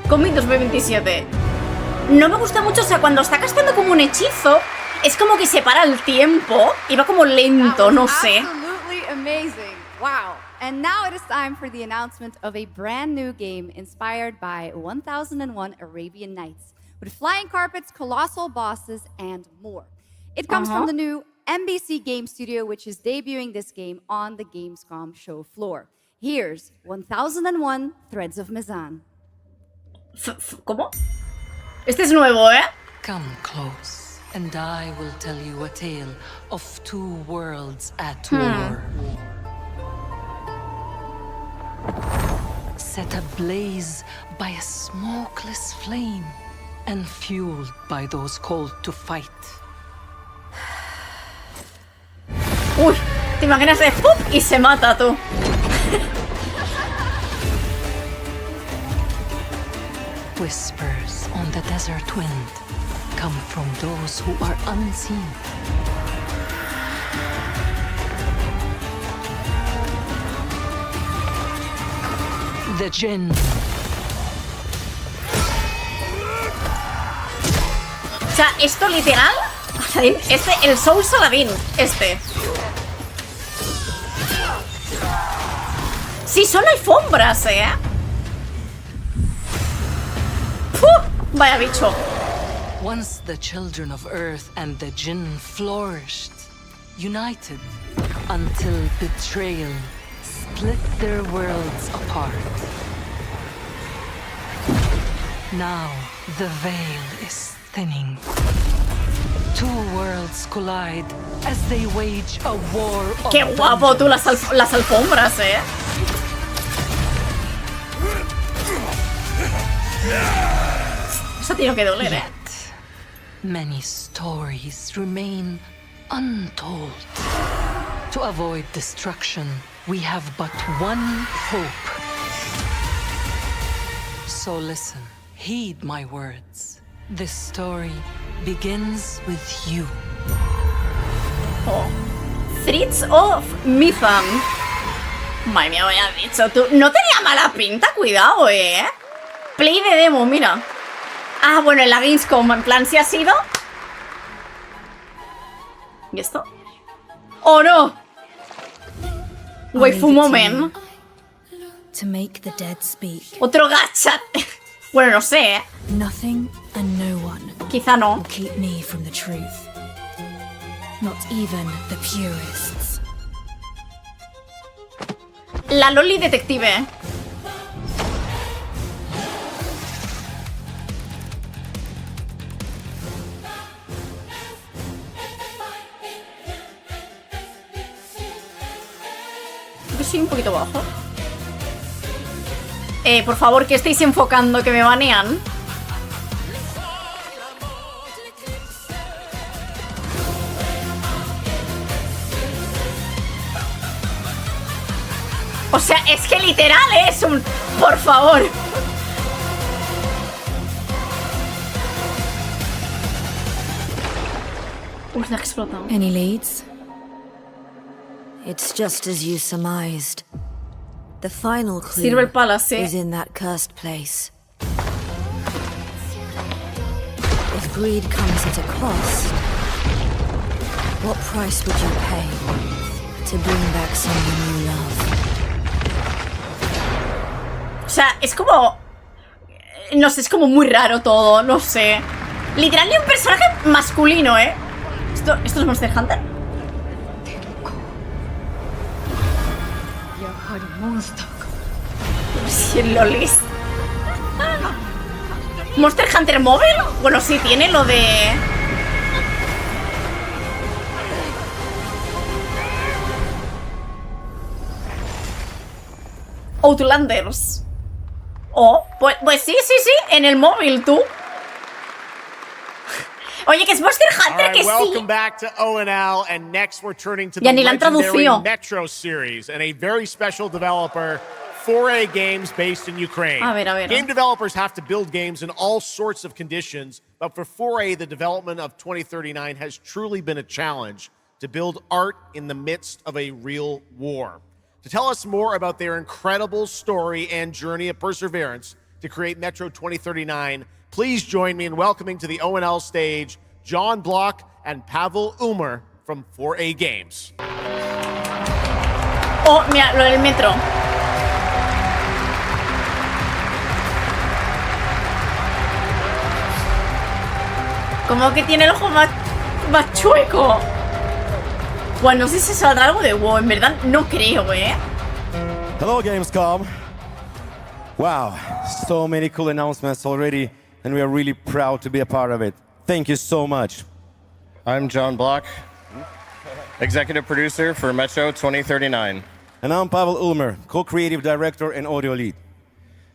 Comic 2027. No me gusta mucho, o sea, cuando está castando como un hechizo, es como que se para el tiempo y va como lento, no sé. Absolutely amazing. Wow. And now it is time for the announcement of a brand new game inspired by 1001 Arabian Nights, with flying carpets, colossal bosses, and more. It comes from the new NBC Game Studio, which is debuting this game on the Gamescom show floor. Here's 1001 Threads of Mizan. ¿Cómo? Este es nuevo, ¿eh? Come close, and I will tell you a tale of two worlds at war. Set ablaze by a smokeless flame and fueled by those called to fight. Uy, te imaginas de ¡pum! Y se mata tú. Whispers on the desert wind come from those who are unseen. The Jinn. O sea, esto literal. Este, el Soul Saladin. Este. Sí, son alfombras, ¿eh? ¡Puh! Vaya bicho. Once the children of Earth and the Jinn flourished, united, until betrayal split their worlds apart. Now the veil is thinning. Two worlds collide as they wage a war of Qué guapo tú las alfombras, ¿eh? Eso tiene que doler, ¿eh? Many stories remain untold. To avoid destruction, we have but one hope. So listen, heed my words. This story begins with you. Oh. Threads of Mizan. Madre mía, vaya dicho tú. No tenía mala pinta, cuidado, Play de demo, mira. Ah, bueno, en la Gamescom, en plan, si ha sido. ¿Y esto? ¡Oh, no! Waifu moment. To make the dead speak. Otro gacha. Bueno, no sé, Nothing and no one. Quizá no. Will keep me from the truth. Not even the purists. La Loli detective. Creo que soy un poquito bajo. Por favor, que estéis enfocando, que me banean. sea, es que literal es un... Por favor. Uy, se ha explotado. Any leads? It's just as you surmised. The final clue Silver Palace, is in that cursed place. If greed comes at a cost, what price would you pay to bring back someone you love? O sea, es como... No sé, es como muy raro todo, no sé. Literal, ni un personaje masculino, ¿eh? ¿Esto es Monster Hunter? Si el lolis. ¿Monster Hunter Mobile? Bueno, sí, tiene lo de... Outlanders. Oh, pues sí, en el móvil, tú. Oye, que es Monster Hunter, que sí. Welcome back to ONL, and next we're turning to the Ya ni la han legendary traducido. Metro series and a very special developer, 4A Games, based in Ukraine. A ver. Game developers have to build games in all sorts of conditions, but for 4A, the development of 2039 has truly been a challenge to build art in the midst of a real war. To tell us more about their incredible story and journey of perseverance to create Metro 2039, please join me in welcoming to the ONL stage John Block and Pavel Umer from 4A Games. Oh, mira, lo del metro. Como que tiene el ojo más chueco. Bueno, no sé si saldrá algo de WoW, en verdad no creo, Hello, Gamescom. Wow, so many cool announcements already, and we are really proud to be a part of it. Thank you so much. I'm John Block, executive producer for Metro 2039. And I'm Pavel Ulmer, co-creative director and audio lead.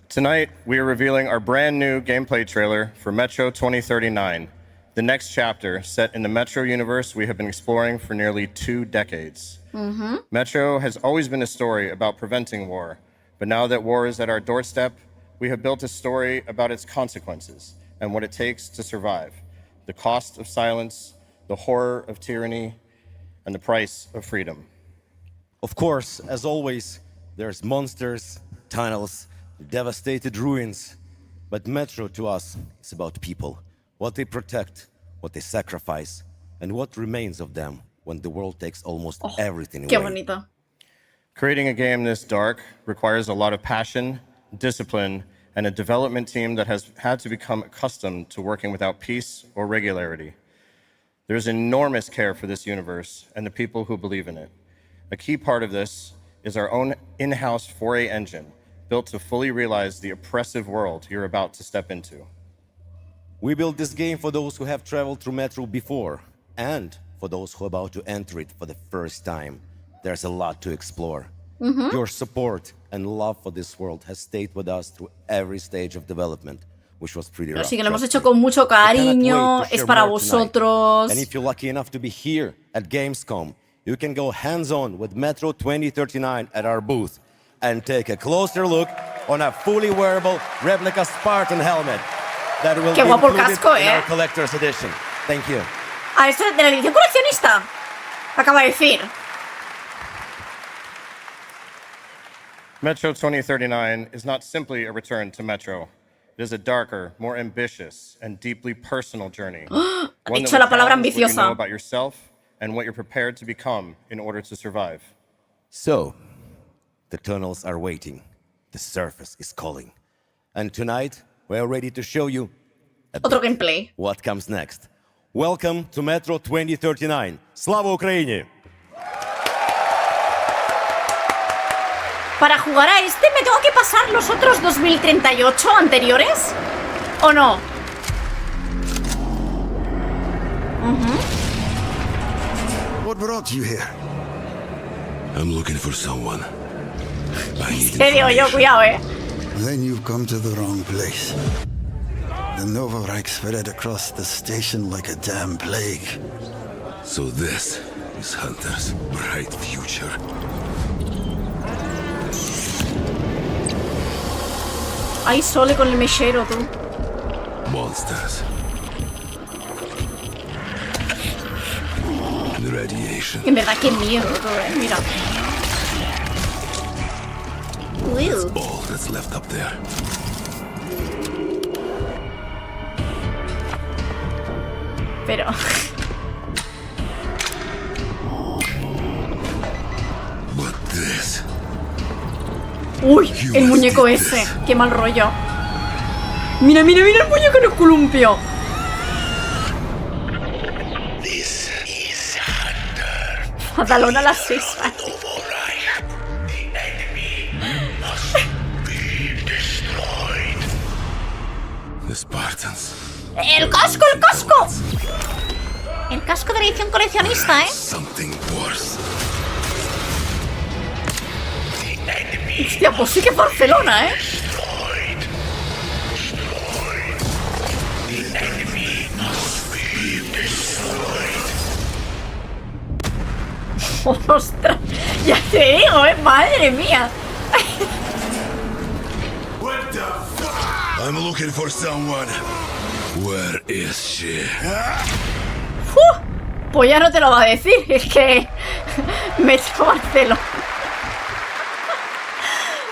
Tonight, we are revealing our brand new gameplay trailer for Metro 2039, the next chapter set in the Metro universe we have been exploring for nearly 2 decades. Metro has always been a story about preventing war, but now that war is at our doorstep, we have built a story about its consequences and what it takes to survive, the cost of silence, the horror of tyranny, and the price of freedom. Of course, as always, there's monsters, tunnels, devastated ruins, but Metro to us is about people, what they protect, what they sacrifice, and what remains of them when the world takes almost everything Qué away. bonito. Creating a game this dark requires a lot of passion, discipline, and a development team that has had to become accustomed to working without peace or regularity. There's enormous care for this universe and the people who believe in it. A key part of this is our own in-house 4A engine, built to fully realize the oppressive world you're about to step into. We built this game for those who have traveled through Metro before, and for those who are about to enter it for the first time. There's a lot to explore. Your support and love for this world has stayed with us through every stage of development, which was pretty rough. Así que lo hemos trust hecho me. con mucho We cannot cariño, wait to es share para more tonight. vosotros. And if you're lucky enough to be here at Gamescom, you can go hands-on with Metro 2039 at our booth and take a closer look on a fully wearable replica Spartan helmet that will Qué be guapo el included casco, in our collector's edition. Thank you. Ah, esto es de la edición coleccionista. Acaba de decir. Metro 2039 is not simply a return to Metro. It is a darker, more ambitious, and deeply personal journey. Ha One that dicho la will palabra challenge what you ambiciosa. know about yourself and what you're prepared to become in order to survive. So, the tunnels are waiting. The surface is calling. And tonight, we are ready to show you Otro gameplay. what comes next. Welcome to Metro 2039. Slava Ukraini! Para jugar a este me tengo que pasar los otros 2038 anteriores. ¿O no? What brought you here? I'm looking for someone. I need Te digo yo, cuidado, Then you've come to the wrong place. The Novorite spread across the station like a damn plague. So this is Hunter's bright future. Ay, Sole con el mechero, tú. Monsters. Radiation. En verdad, qué miedo, tú, mira. That's all that's left up there. Pero... But this. Uy, el muñeco ese. Qué mal rollo. Mira, mira, mira el muñeco en el columpio. Pantalón a las 6. The Spartans. ¡El casco, el casco! El casco de la edición coleccionista, Something worse. Hostia, pues sí que Barcelona, Ostras, ya te digo, madre mía. I'm looking for someone. Where is she? Pues ya no te lo va a decir, es que Metro Barcelona.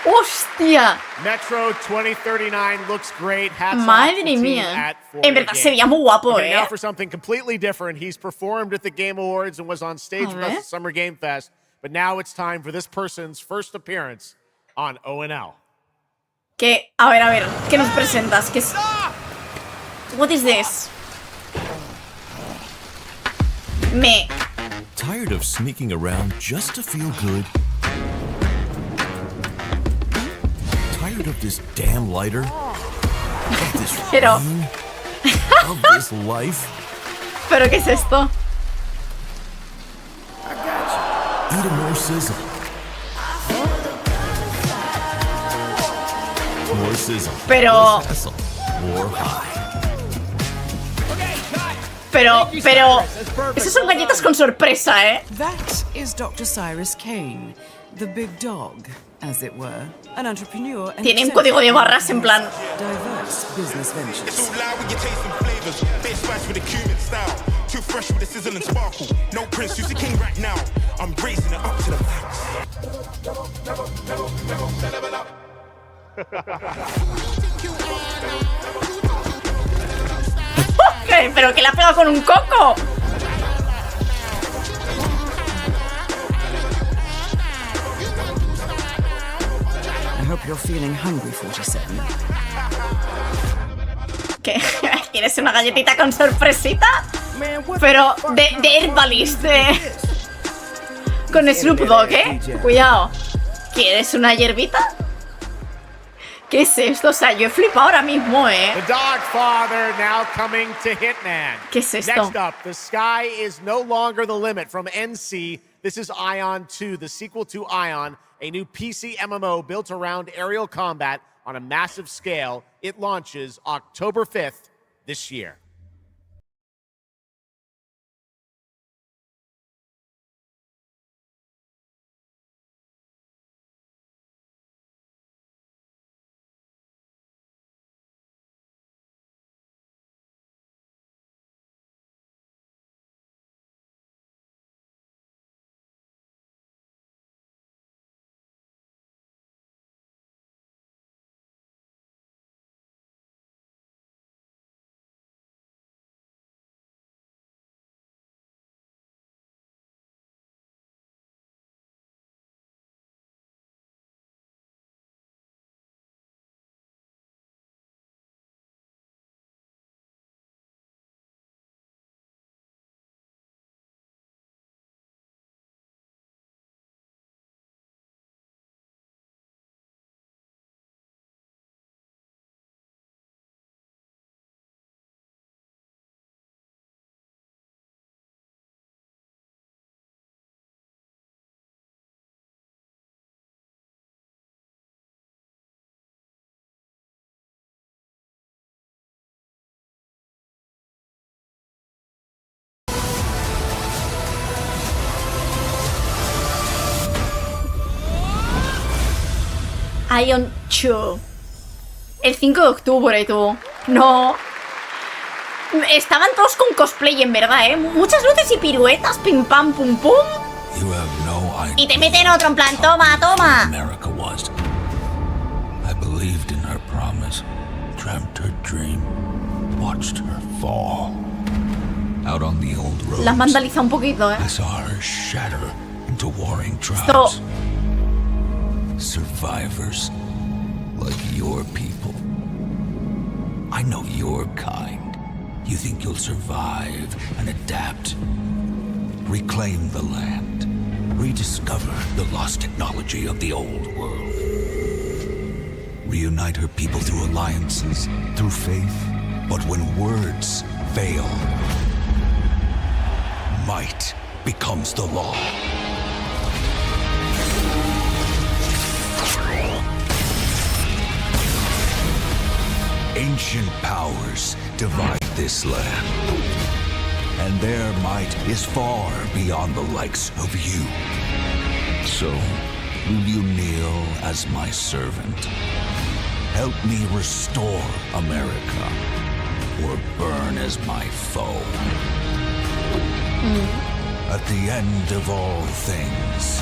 ¡Hostia! Metro 2039 looks great. Hats Madre off to mía. team En verdad se veía muy guapo, Okay, now for something completely different. He's performed at the Game Awards and was on stage with us at Summer Game Fest. But now it's time for this person's first appearance on ONL. Que, a ver, ¿qué nos presentas? ¿Qué es? What is this? Tired of sneaking around just to feel good? Tired of this damn lighter? Of this Pero... rain? Of this life? ¿Pero qué es esto? Eat a more sizzle. More sizzle. Pero... Less hassle. More high. Pero... Esas son galletas con sorpresa, That is Dr. Cyrus Kane, the big dog, as it were. An entrepreneur and Tiene un código de barras en plan... diverse business ventures. Too fresh with the sizzle and sparkle. No prince, use the king right now. I'm raising it up to the max. ¿Pero que le ha pegado con un coco? I hope you're feeling hungry, 47. ¿Qué? ¿Quieres una galletita con sorpresita? Pero de Herbalist, con Snoop Dogg, Cuidado. ¿Quieres una hierbita? ¿Qué es esto? O sea, yo he flipado ahora mismo, The Dog Father now coming to Hitman. ¿Qué es esto? Next up, the sky is no longer the limit from NC. This is Ion 2, the sequel to Ion, a new PC MMO built around aerial combat on a massive scale. It launches October 5th this year. Ion 2. El 5 de octubre, tú. No. Estaban todos con cosplay, en verdad, ¿eh? Muchas luces y piruetas, pim pam, pum pum. Y te meten otro en plan, toma, toma. America was. I believed in her promise, dreamt her dream, watched her fall. Out on the old roads, Las vandaliza un poquito, ¿eh? I saw her shatter into warring tribes. Survivors like your people. I know your kind. You think you'll survive and adapt. Reclaim the land. Rediscover the lost technology of the old world. Reunite her people through alliances, through faith. But when words fail, might becomes the law. Ancient powers divide this land, and their might is far beyond the likes of you. So, will you kneel as my servant? Help me restore America, or burn as my foe. At the end of all things,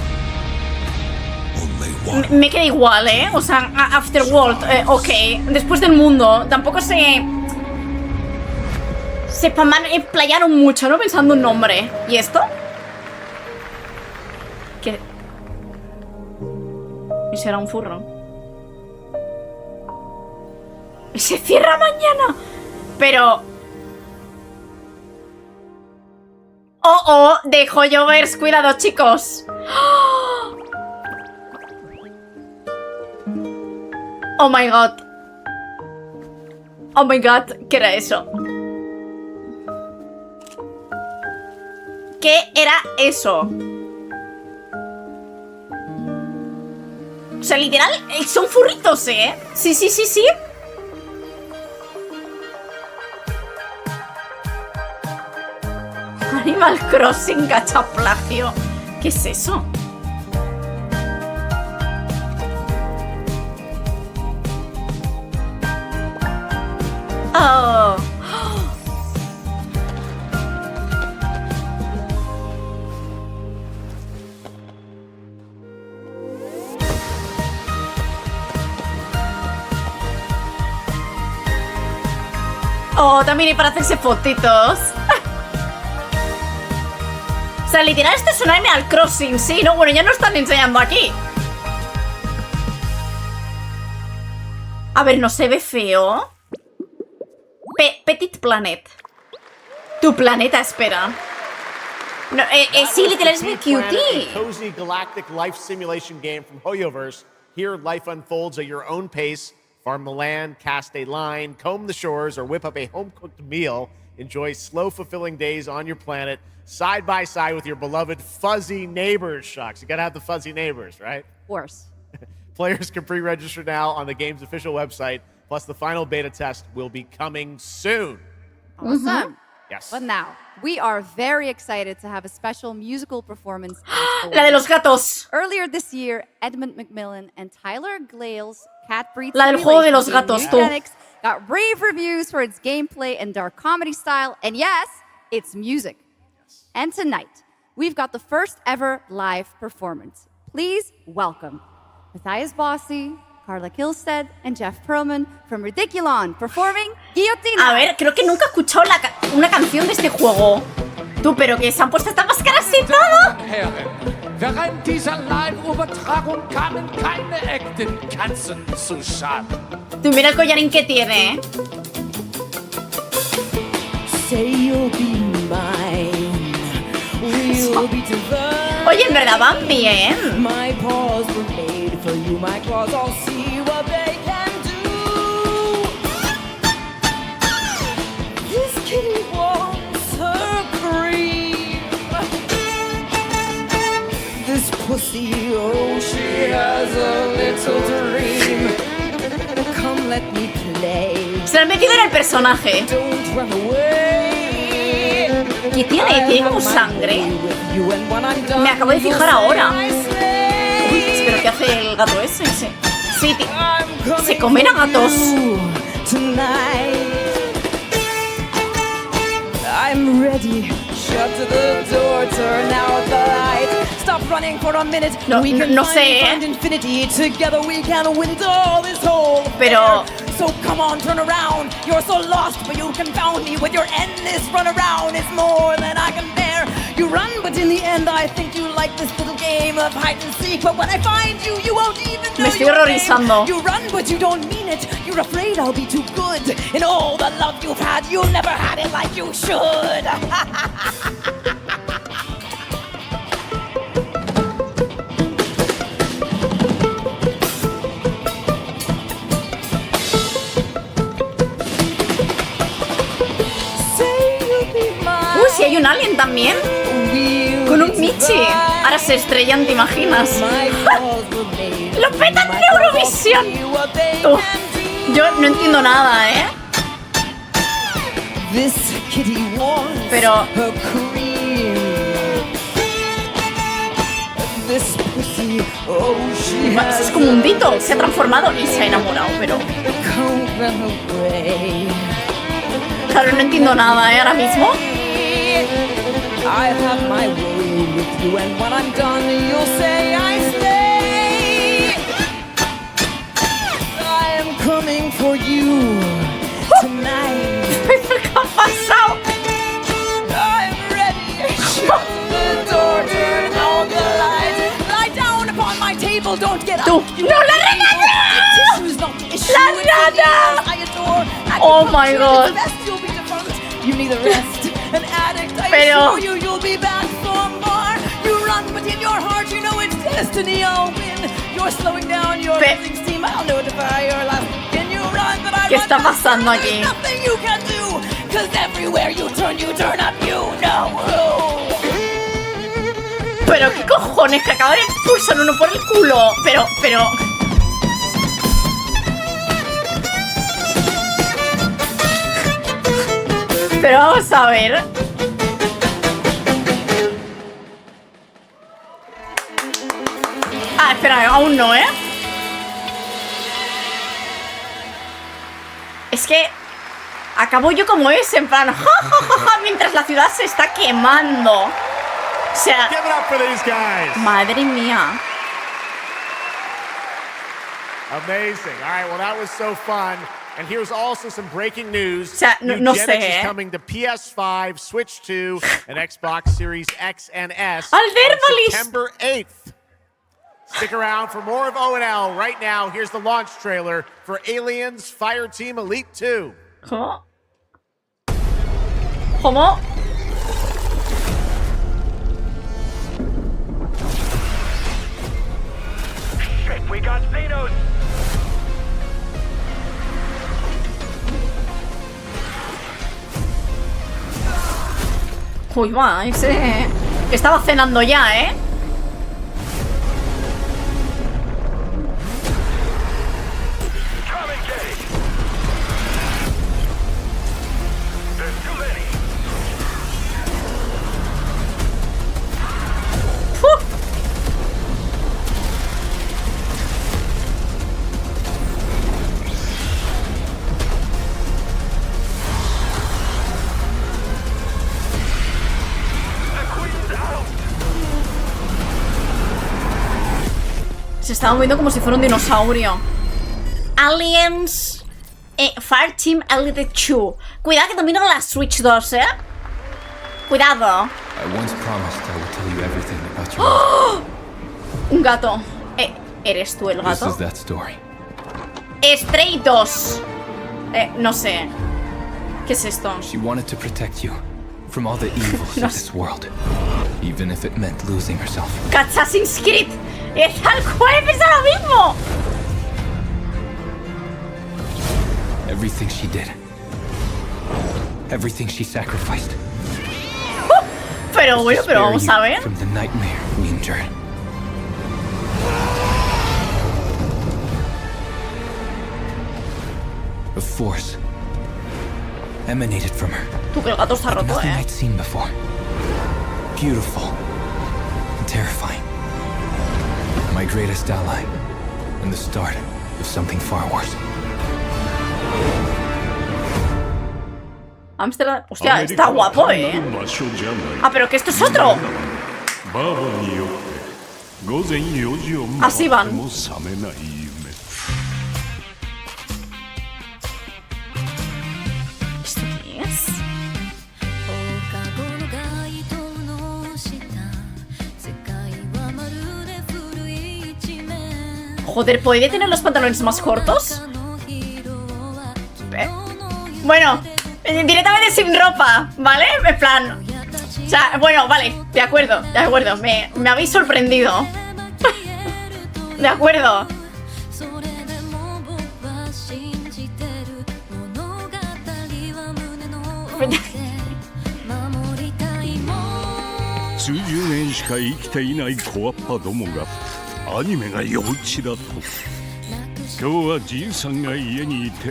only one. Me queda igual, ¿eh? O sea, Afterworld, ok. Después del mundo, tampoco se playaron mucho, ¿no? Pensando un nombre. ¿Y esto? ¿Qué? ¿Y será un furro? ¿Y se cierra mañana? Pero... dejo llover, cuidado, chicos. Oh my god. Oh my god, ¿qué era eso? ¿Qué era eso? O sea, literal, son furritos, ¿eh? Sí, sí, sí, sí. Animal Crossing cachaplagio. ¿Qué es eso? Oh. Oh, también hay para hacerse fotitos. O sea, literal, esto es un Animal Crossing, sí, ¿no? Bueno, ya no están enseñando aquí. A ver, no se ve feo. Petit Planet. Tu planeta, espera. No, sí, literal, es muy cutie. Cozy galactic life simulation game from Hoyoverse. Here, life unfolds at your own pace. Farm the land, cast a line, comb the shores, or whip up a home-cooked meal. Enjoy slow, fulfilling days on your planet, side by side with your beloved fuzzy neighbors, Shucks. You gotta have the fuzzy neighbors, right? Of course. Players can pre-register now on the game's official website, plus the final beta test will be coming soon. Awesome. Yes. But now, we are very excited to have a special musical performance. La de los gatos. Earlier this year, Edmund McMillan and Tyler Glale's Cat Breed La del juego de los gatos, tú. got rave reviews for its gameplay and dark comedy style, and yes, its music. Yes. And tonight, we've got the first ever live performance. Please welcome Matthias Bossi, Carla Kilstead, and Jeff Perlman from Ridiculon performing Guillotina. A ver, creo que nunca he escuchado una canción de este juego. Tú, pero que se han puesto estas máscaras y todo. Während dieser Live-Übertragung kamen keine echten Katzen zu Schaden. Tú mira el collarín que tiene, ¿eh? Oye, en verdad van bien. Pussy, oh, she has a little dream. Come let me play. Se lo han metido en el personaje. ¿Qué tiene? ¿Tiene como sangre? Me acabo de fijar ahora. Uy, espero que hace el gato ese. Sí, se comen a gatos. I'm ready. Shut the door, turn out the light. Stop running for a minute. No, we can no sé, find infinity. Together we can win it all. This whole pero so come on, turn around. You're so lost, but you confound me with your endless run around. It's more than I can bear. You run, but in the end, I think you like this little game of hide and seek. But when I find you, you won't even know. Me estoy horrorizando. You run, but you don't mean it. You're afraid I'll be too good. In all the love you've had, you never had it like you should. Si hay un alien también. Con un Michi. Ahora se estrellan, ¿te imaginas? ¡Lo petan en Eurovisión! Tú. Yo no entiendo nada, ¿eh? Pero... Es como un dito. Se ha transformado y se ha enamorado, pero... Claro, no entiendo nada, ¿eh? Ahora mismo. I have my way with you, and when I'm done, you'll say I stay. I am coming for you tonight. ¿Qué ha pasado? I'm ready. Shut the door, turn out the light. Lie down upon my table, don't get up. ¡No, la rana! ¡La rana! Oh my god. You need a rest. An addict, I assure you, you'll be back for more. You run, but in your heart, you know it's destiny. I'll win. You're slowing down your losing steam. I'll notify your last. Can you run? But I ¿Qué está pasando aquí? Nothing you can do. Cause everywhere you turn up, you know who. Pero qué cojones, que acaba de expulsar uno por el culo. Pero... Pero vamos a ver. Ah, espera, aún no, ¿eh? Es que acabo yo como es, en plan, mientras la ciudad se está quemando. O sea, madre mía. Amazing. All right, well, that was so fun. And here's also some breaking news. O sea, no sé, is coming to PS5, Switch 2, and Xbox Series X and S on September 8th. Stick around for more of O&L. Right now, here's the launch trailer for Aliens Fireteam Elite 2. ¿Cómo? ¿Cómo? Shit, we got Xenos. Uy, va, ese... Estaba cenando ya, ¿eh? Se estaba moviendo como si fuera un dinosaurio. Aliens Fireteam Elite 2. Cuidado que domino la Switch 2, ¿eh? Cuidado. ¡Oh! Un gato. ¿Eres tú el gato? Stray 2. No sé. ¿Qué es esto? She wanted to protect you from all the evils of this world, even if it meant losing herself. Assassin's Creed. ¡Es al jueves ahora mismo! Everything she did. Everything she sacrificed. Pero bueno, pero vamos a ver. From the nightmare we endured. A force emanated from her. Tú que el gato está roto, Nothing I'd seen before. Beautiful and terrifying. My greatest ally and the start If something far worse. Amsterdam. Hostia, está guapo, Ah, pero que esto es otro. Así van. ¿Esto qué es? Joder, ¿podría tener los pantalones más cortos? Bueno, directamente sin ropa, ¿vale? En plan... O sea, bueno, vale, de acuerdo, me habéis sorprendido. De acuerdo.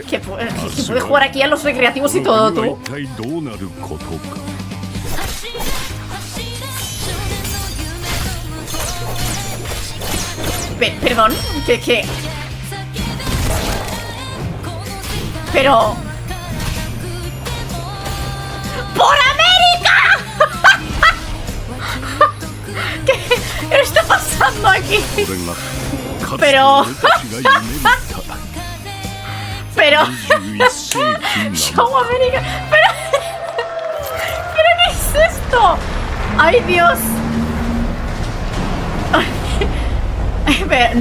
Que puede jugar aquí a los recreativos y todo, tú. Perdón, que... Pero... ¡Por América! ¿Qué está pasando aquí? Pero... Show América. ¿Pero qué es esto? ¡Ay, Dios!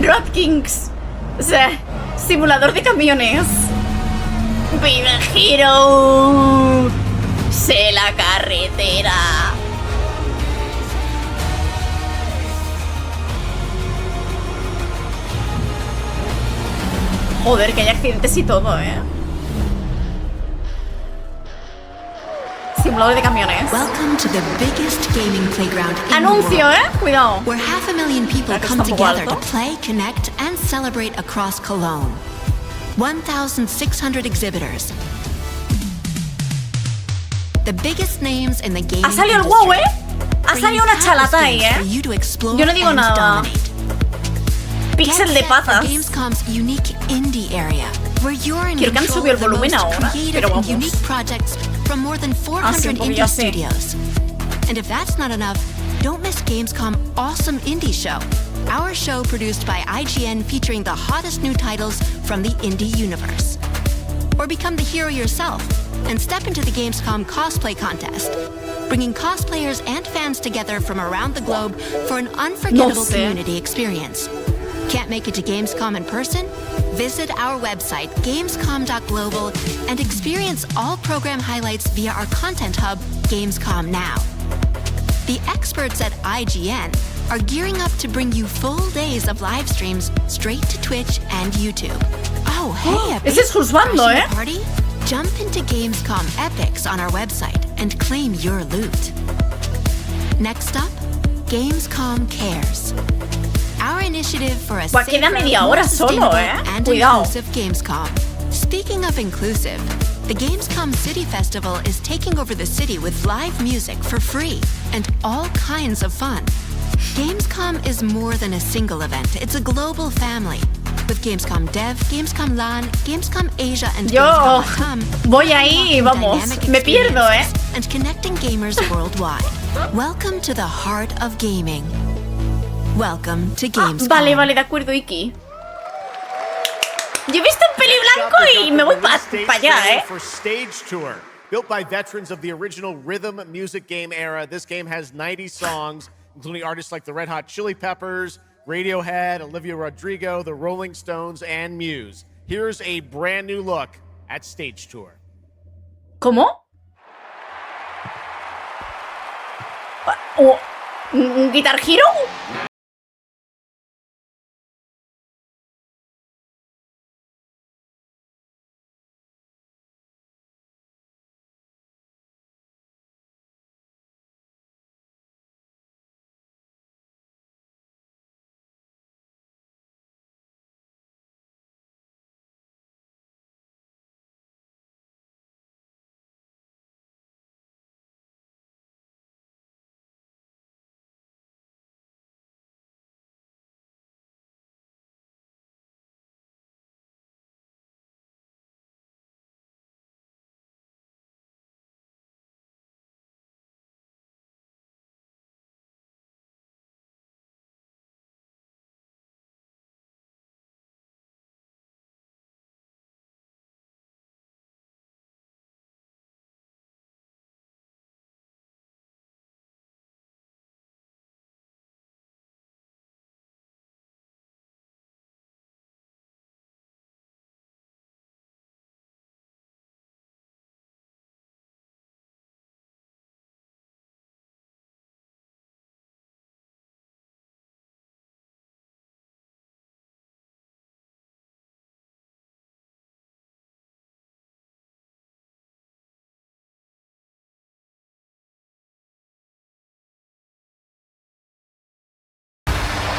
Road Kings. O sea, simulador de camiones. Vive Hero. Sé la carretera. Joder, que hay accidentes y todo, Simulador de camiones. Welcome to the biggest gaming playground in Anuncio, the world, cuidado. where 500,000 people come together to play, connect, and celebrate across Cologne. 1,600 exhibitors. The biggest names in the gaming Ha salido el WoW, Ha salido una chalata ahí, Yo no digo nada. Pixel de patas. Gamescom's unique indie area, where you're in Quiero que han subido el volumen ahora, pero vamos. unique projects from more than 400 indie studios. And if that's not enough, don't miss Gamescom Awesome Indie Show, our show produced by IGN featuring the hottest new titles from the indie universe. Or become the hero yourself and step into the Gamescom cosplay contest, bringing cosplayers and fans together from around the globe for an unforgettable community experience. Can't make it to Gamescom in person? Visit our website, gamescom.global, and experience all program highlights via our content hub, Gamescom Now. The experts at IGN are gearing up to bring you full days of live streams straight to Twitch and YouTube. Oh, hey, ese es juzgando, party? Jump into Gamescom Epics on our website and claim your loot. Next up, Gamescom Cares. Our initiative for a safer, more sustainable, and inclusive Gamescom. Speaking of inclusive, the Gamescom City Festival is taking over the city with live music for free and all kinds of fun. Gamescom is more than a single event. It's a global family. With Gamescom Dev, Gamescom LAN, Gamescom Asia, and Gamescom voy ahí, vamos. Me pierdo, and connecting gamers worldwide. Welcome to the heart of gaming. Welcome to Gamescom. Vale, de acuerdo, Iki. Yo he visto un peli blanco y me voy para allá, For Stage Tour. Built by veterans of the original rhythm music game era, this game has 90 songs, including artists like the Red Hot Chili Peppers, Radiohead, Olivia Rodrigo, the Rolling Stones, and Muse. Here's a brand new look at Stage Tour. ¿Cómo? ¿Un Guitar Hero?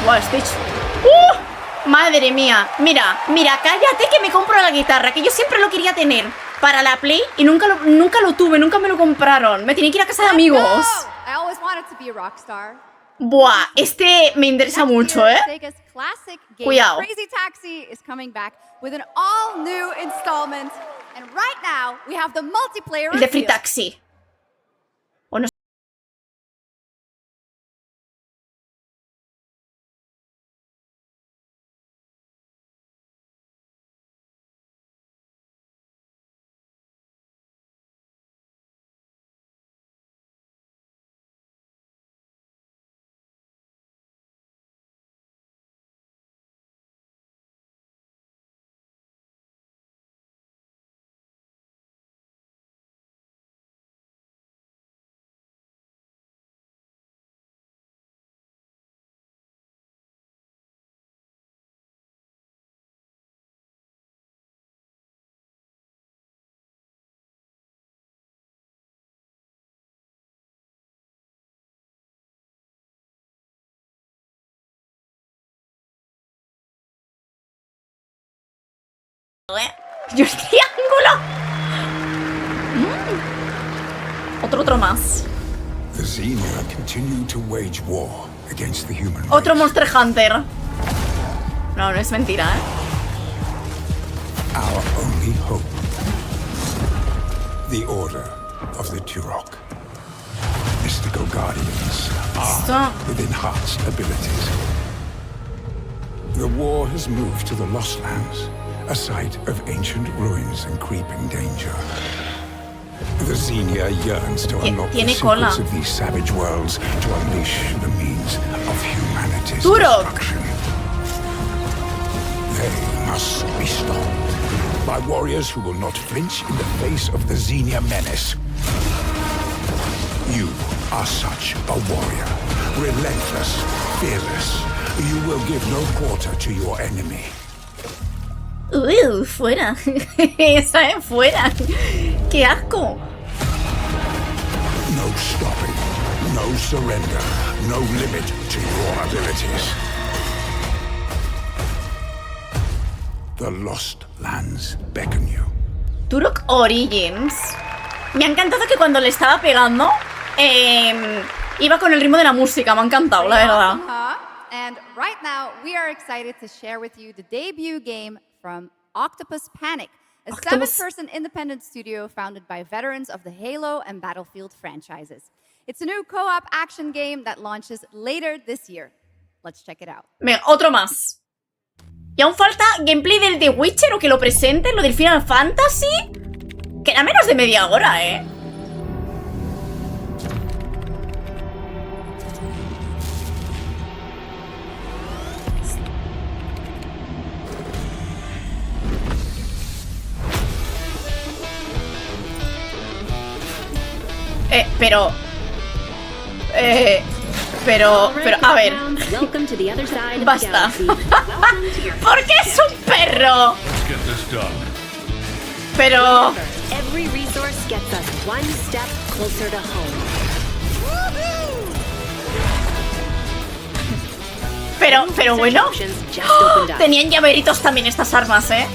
Buah, Stitch. Madre mía. Mira, cállate que me compro la guitarra, que yo siempre lo quería tener para la Play y nunca lo tuve, nunca me lo compraron. Me tenía que ir a casa de amigos. Buah, este me interesa mucho, ¿eh? Cuidado. Crazy Taxi is coming back with an all-new installment. And right now, we have the multiplayer El de Free Taxi. O no. ¡Dios, triángulo! Otro más. The Xenia continue to wage war against the human race. Otro Monster Hunter. No es mentira, ¿eh? Our only hope. The Order of the Turok. Mystical guardians are with enhanced abilities. The war has moved to the Lost Lands, a site of ancient ruins and creeping danger. The Xenia yearns to unlock the secrets of these savage worlds to unleash the means of humanity's destruction. They must be stopped by warriors who will not flinch in the face of the Xenia menace. You are such a warrior, relentless, fearless. You will give no quarter to your enemy. Fuera. Esa fuera. ¡Qué asco! No stopping, no surrender, no limit to your abilities. The Lost Lands beckon you. Turok Origins. Me ha encantado que cuando le estaba pegando iba con el ritmo de la música. Me ha encantado, la verdad. And right now, we are excited to share with you the debut game from Octopus Panic, a 7-person independent studio founded by veterans of the Halo and Battlefield franchises. It's a new co-op action game that launches later this year. Let's check it out. Venga, otro más. Y aún falta gameplay del The Witcher o que lo presenten, lo del Final Fantasy. Queda menos de media hora, ¿eh? Pero, a ver. Basta. ¿Por qué es un perro? Pero... Pero bueno. ¡Oh! Tenían llaveritos también estas armas, ¿eh?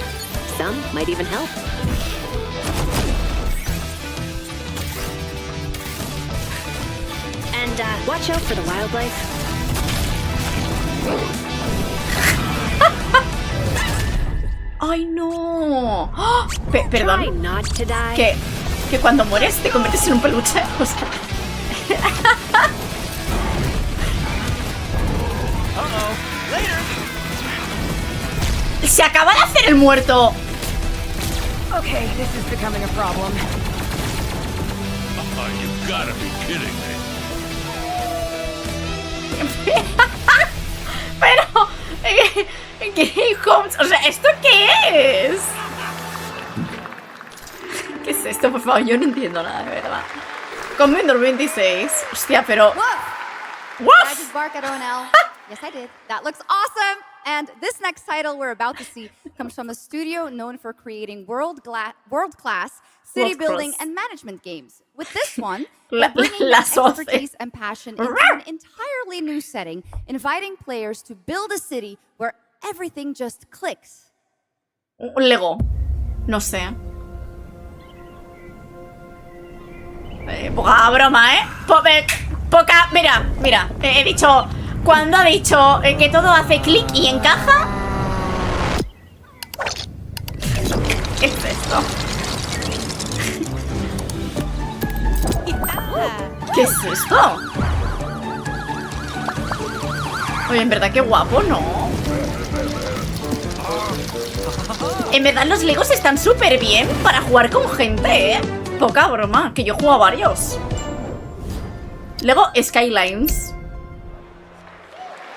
And watch out for the wildlife. ¡Ay, no! ¡Oh! Perdón. Que cuando mueres te conviertes en un peluche. O sea... Se acaba de hacer el muerto. Okay, this is becoming a problem. You gotta be kidding me. Pero... Game Homes... O sea, ¿esto qué es? ¿Qué es esto? Por favor, yo no entiendo nada, de verdad. Commodore 26. Hostia, pero... Did I just bark at ONL? Yes, I did. That looks awesome. And this next title we're about to see comes from a studio known for creating world-class city building and management games. With this one, they're bringing expertise and passion into an entirely new setting, inviting players to build a city where everything just clicks. Un Lego. No sé. Poca broma, ¿eh? Poca... Mira. He dicho... Cuando ha dicho que todo hace clic y encaja... ¿Qué es esto? ¿Qué es esto? Oye, en verdad qué guapo, ¿no? En verdad los Legos están súper bien para jugar con gente, ¿eh? Poca broma, que yo juego a varios. Lego Skylines.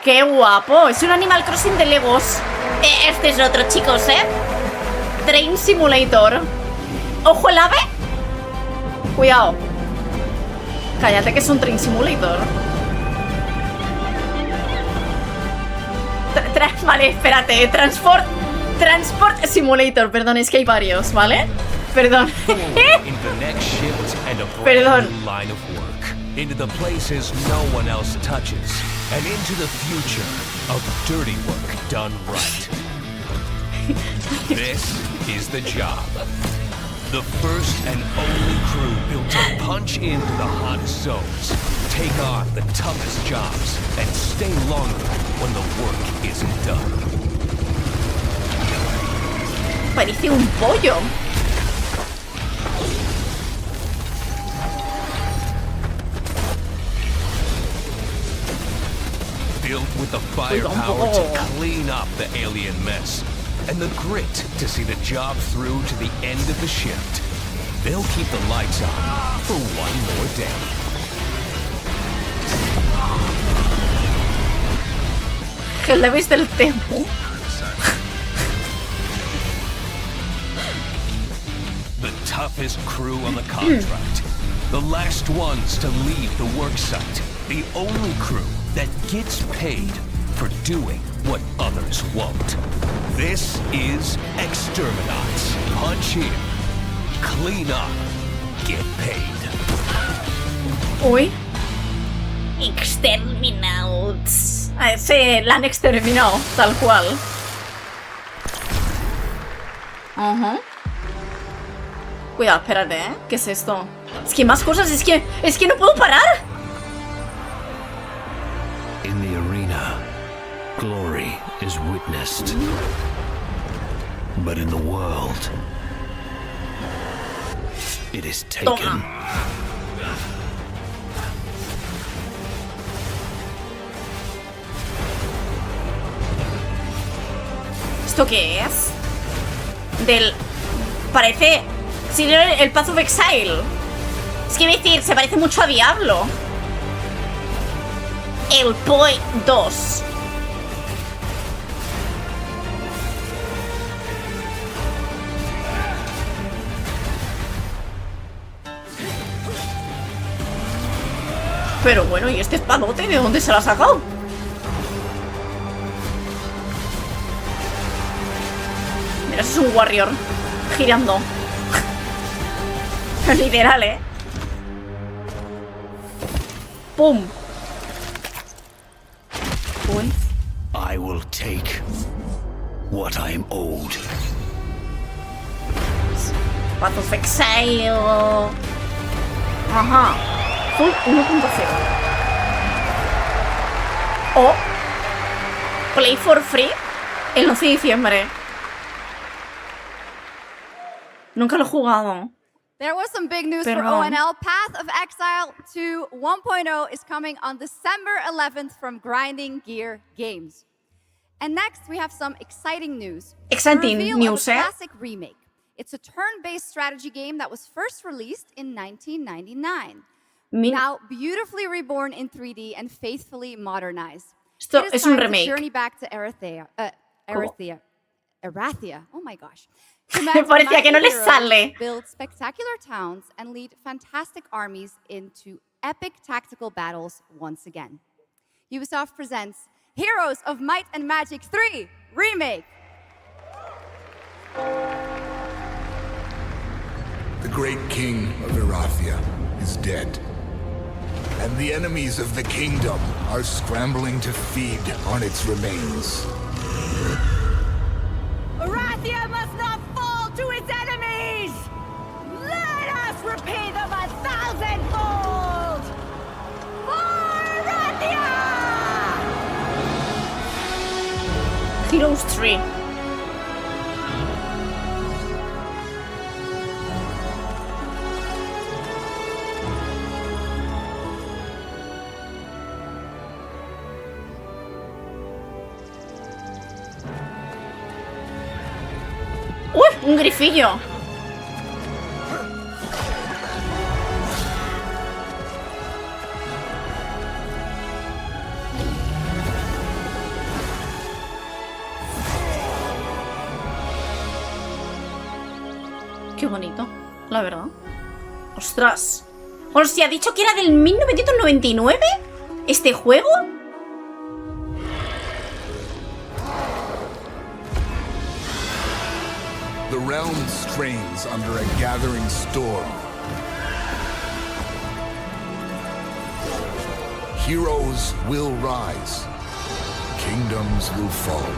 ¡Qué guapo! Es un Animal Crossing de Legos. Este es otro, chicos, ¿eh? Train Simulator. ¡Ojo el ave! Cuidado. Cállate que es un Train Simulator. Vale, espérate. Transport Simulator. Perdón, es que hay varios, ¿vale? Perdón. Perdón. Into the places no one else touches, and into the future of dirty work done right. This is the job. The first and only crew built to punch into the hottest zones, take on the toughest jobs, and stay longer when the work isn't done. Parece un pollo. Built with the firepower to clean up the alien mess, and the grit to see the job through to the end of the shift. They'll keep the lights on for one more day. ¿Qué le viste el tiempo? The toughest crew on the contract. The last ones to leave the work site. The only crew that gets paid for doing what others won't. This is Exterminats. Punch in, clean up, get paid. Uy. Exterminats. Sí, la han exterminado, tal cual. Cuidado, espérate, ¿eh? ¿Qué es esto? Es que más cosas, es que no puedo parar. In the arena, glory is witnessed. But in the world, it is taken. ¿Esto qué es? Parece... Sí, el Path of Exile. Es que iba a decir, se parece mucho a Diablo. El POE 2. Pero bueno, ¿y este espadote de dónde se lo ha sacado? Mira, eso es un warrior girando. Literal, ¿eh? ¡Pum! Uy. I will take what I am owed. Path of Exile. Ajá. Full 1.0. O Play for Free el 11 de diciembre. Nunca lo he jugado. There was some big news for ONL. Path of Exile 2 1.0 is coming on December 11th from Grinding Gear Games. And next, we have some exciting news. Exciting news, eh? Classic remake. It's a turn-based strategy game that was first released in 1999. Now beautifully reborn in 3D and faithfully modernized. Esto es un remake. Journey back to Erathia. Oh my gosh. Me parecía que no les sale. Build spectacular towns and lead fantastic armies into epic tactical battles once again. Ubisoft presents Heroes of Might and Magic 3 Remake. The great king of Erathia is dead. And the enemies of the kingdom are scrambling to feed on its remains. Erathia must not fall to its enemies! Let us repay them 1,000-fold! For Erathia! Heroes 3. ¡Uy! Un grifillo. Qué bonito, la verdad. ¡Ostras! Bueno, si ha dicho que era del 1999 este juego. The realm strains under a gathering storm. Heroes will rise. Kingdoms will fall.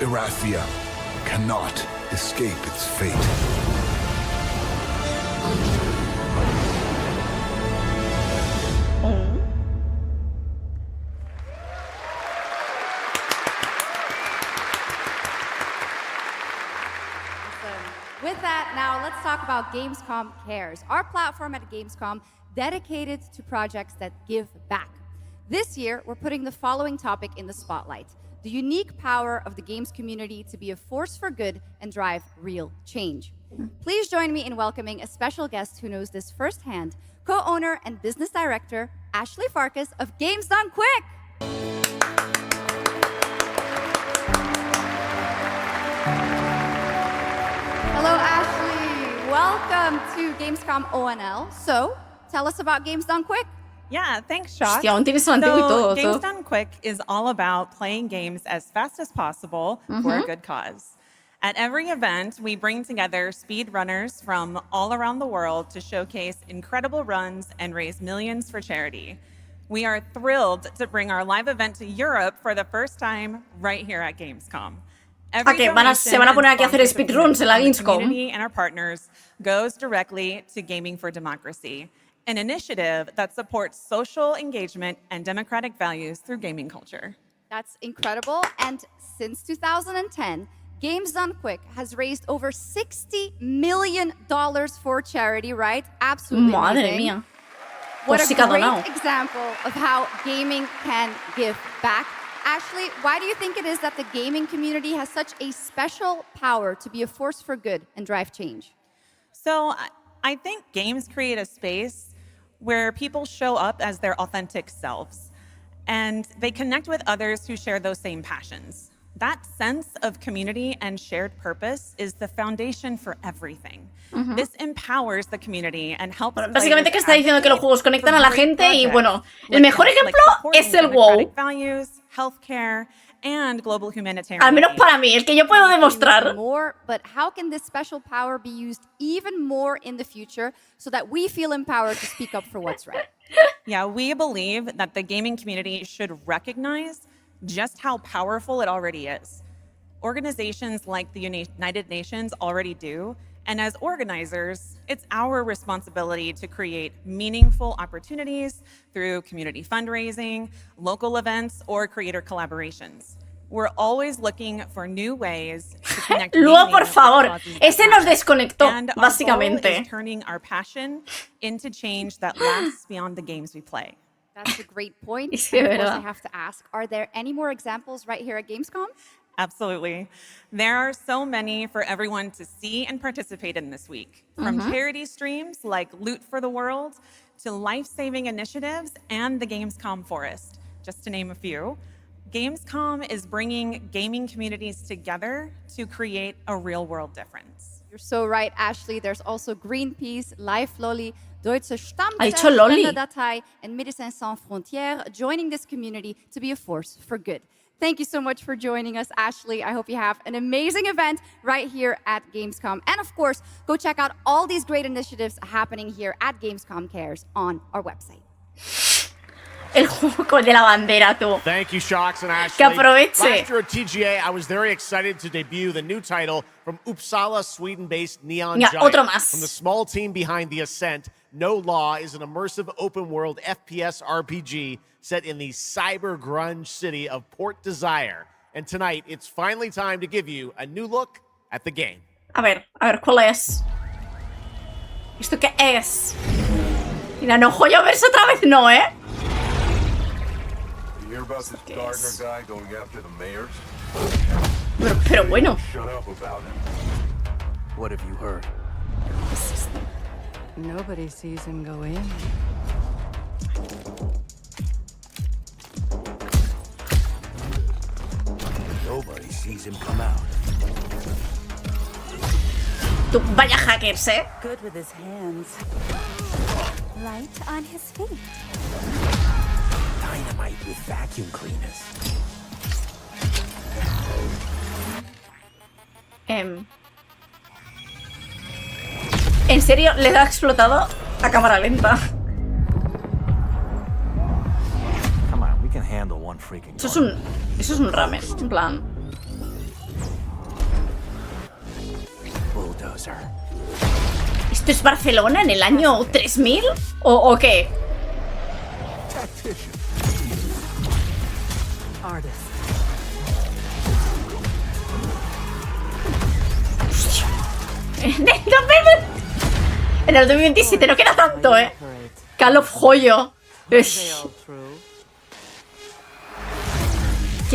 Erathia cannot escape its fate. With that, now let's talk about Gamescom Cares, our platform at Gamescom dedicated to projects that give back. This year, we're putting the following topic in the spotlight: the unique power of the games community to be a force for good and drive real change. Please join me in welcoming a special guest who knows this firsthand, co-owner and business director, Ashley Farkas of Games Done Quick. Hello, Ashley. Welcome to Gamescom ONL. So, tell us about Games Done Quick. Yeah, thanks, Shock. Hostia, aún tienes antiguo y todo. Games Done Quick is all about playing games as fast as possible for a good cause. At every event, we bring together speedrunners from all around the world to showcase incredible runs and raise millions for charity. We are thrilled to bring our live event to Europe for the first time right here at Gamescom. Se van a poner aquí a hacer speedruns en la Gamescom. And our partners goes directly to Gaming for Democracy, an initiative that supports social engagement and democratic values through gaming culture. That's incredible. And since 2010, Games Done Quick has raised over $60 million for charity, right? Absolutely amazing. Madre mía. What a great example of how gaming can give back. Ashley, why do you think it is that the gaming community has such a special power to be a force for good and drive change? So I think games create a space where people show up as their authentic selves, and they connect with others who share those same passions. That sense of community and shared purpose is the foundation for everything. This empowers the community and helps. Bueno, básicamente que está diciendo que los juegos conectan a la gente y bueno, el mejor ejemplo es el WoW. Values, healthcare, and global humanitarian. Al menos para mí, el que yo puedo demostrar. More, but how can this special power be used even more in the future so that we feel empowered to speak up for what's right? Yeah, we believe that the gaming community should recognize just how powerful it already is. Organizations like the United Nations already do, and as organizers, it's our responsibility to create meaningful opportunities through community fundraising, local events, or creator collaborations. We're always looking for new ways to connect. Luego, por favor, ese nos desconectó, básicamente. Our goal is turning our passion into change that lasts beyond the games we play. That's a great point. Of course, I have to ask, are there any more examples right here at Gamescom? Absolutely. There are so many for everyone to see and participate in this week. From charity streams like Loot for the World to life-saving initiatives and the Gamescom Forest, just to name a few. Gamescom is bringing gaming communities together to create a real-world difference. You're so right, Ashley. There's also Greenpeace, Life Lolly, deutsche Ha dicho Loli. Stammzettel, and Médecins Sans Frontières, joining this community to be a force for good. Thank you so much for joining us, Ashley. I hope you have an amazing event right here at Gamescom. And of course, go check out all these great initiatives happening here at Gamescom Cares on our website. El juego de la bandera, tú. Thank you, Shocks and Ashley. Que aproveche. Last year at TGA, I was very excited to debut the new title from Uppsala, Sweden-based Neon Mira, Giant. otro más. From the small team behind The Ascent, No Law is an immersive open-world FPS RPG set in the cyber grunge city of Port Desire. And tonight, it's finally time to give you a new look at the game. A ver, ¿cuál es? ¿Esto qué es? Mira, no joyo verse otra vez, no, ¿eh? You hear about this Gardner guy going after the mayors? Pero bueno. Shut up about him. What have you heard? Nobody sees him go in. Nobody sees him come out. Tú, vaya hackers, ¿eh? Good with his hands. Right on his feet. Dynamite with vacuum cleaners. ¿En serio le ha explotado a cámara lenta? Come on, we can handle one freaking. Eso es un ramen, en plan. Bulldozer. ¿Esto es Barcelona en el año 3000? ¿O qué? Hostia. En el 2027 no queda tanto, ¿eh? Call of Joyo. ¿Qué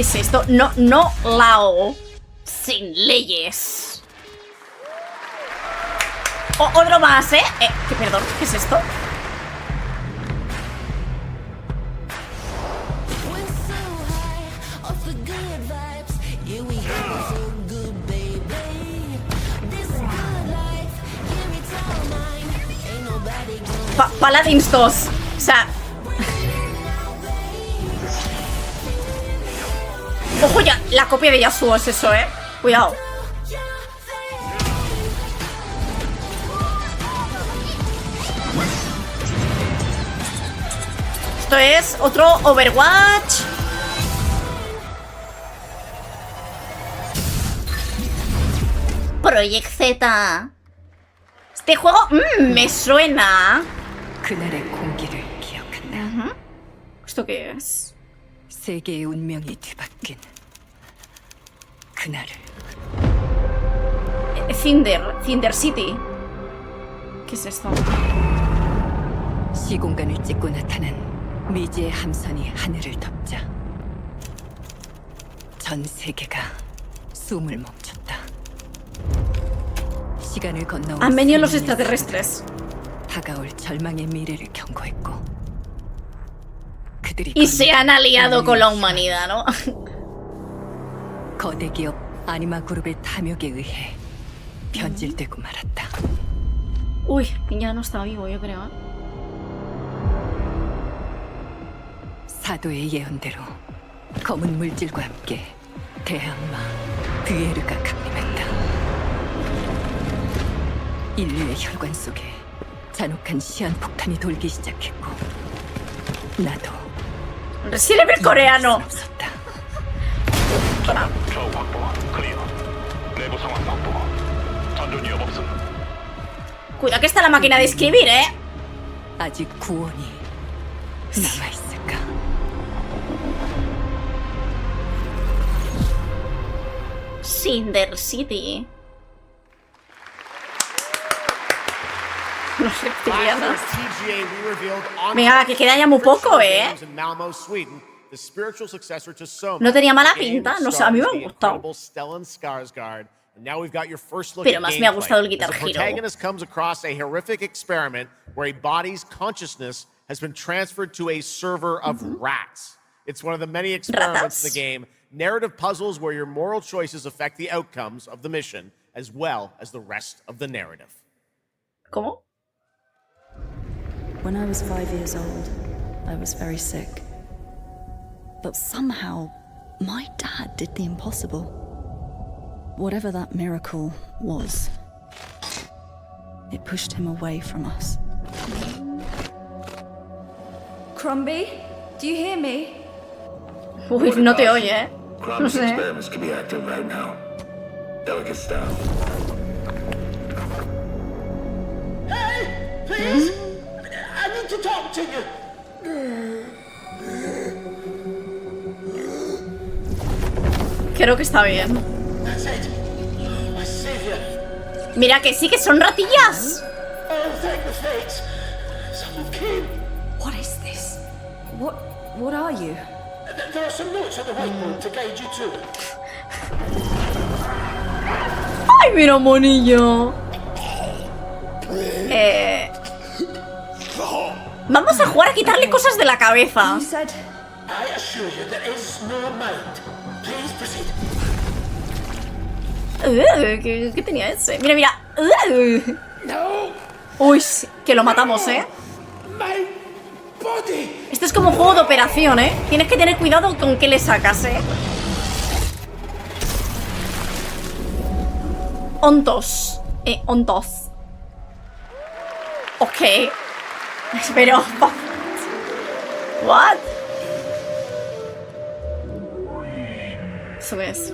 es esto? No lao. Sin leyes. Otro más, ¿eh? Perdón, ¿qué es esto? Paladins 2. O sea... Ojo ya, la copia de Yasuo es eso, ¿eh? Cuidado. Esto es otro Overwatch. Project Z. Este juego me suena. ¿Esto qué es? 세계의 운명이 뒤바뀐 그날을. Cinder City. ¿Qué es esto? 시공간을 찍고 나타난 미지의 함선이 하늘을 덮자 전 세계가 숨을 멈췄다. 시간을 건너온 Han venido los extraterrestres. 다가올 절망의 미래를 경고했고 Y se han aliado con la humanidad, ¿no? 거대 기업 아니마 그룹의 탐욕에 의해 변질되고 말았다. Uy, ya no está vivo, yo creo. 사도의 예언대로 검은 물질과 함께 대항마 뷰에르가 강림했다. 인류의 혈관 속에 잔혹한 시한폭탄이 돌기 시작했고 나도 Recibe el coreano. Cuidado que está la máquina de escribir, ¿eh? 아직 구원이 남아 있을까? Cinder City. Los reptilianos. Venga, que queda ya muy poco, ¿eh? No tenía mala pinta, no sé, a mí me ha gustado. Pero más me ha gustado el Guitar Hero. Protagonist comes across a horrific experiment where a body's consciousness has been transferred to a server of rats. It's one of the many experiments in the game. Narrative puzzles where your moral choices affect the outcomes of the mission, as well as the rest of the narrative. ¿Cómo? When I was 5 years old, I was very sick. But somehow, my dad did the impossible. Whatever that miracle was, it pushed him away from us. Crumby, do you hear me? Uy, no te oye, ¿eh? No sé. experiments can be active right now. Delicate style. Hey, please! I need to talk to you. Creo que está bien. That's it. My savior. Mira que sí que son ratillas. Oh, thank the fates. Someone came. What is this? What are you? There are some notes on the whiteboard to guide you to. Ay, mira, monillo. Vamos a jugar a quitarle cosas de la cabeza. I assure you there is no mind. Please proceed. ¿Qué tenía ese? Mira, mira. No. Uy, sí, que lo matamos, ¿eh? My body. Esto es como un juego de operación, ¿eh? Tienes que tener cuidado con qué le sacas, ¿eh? Ontos. Ontos. Ok. Pero... What? Eso es.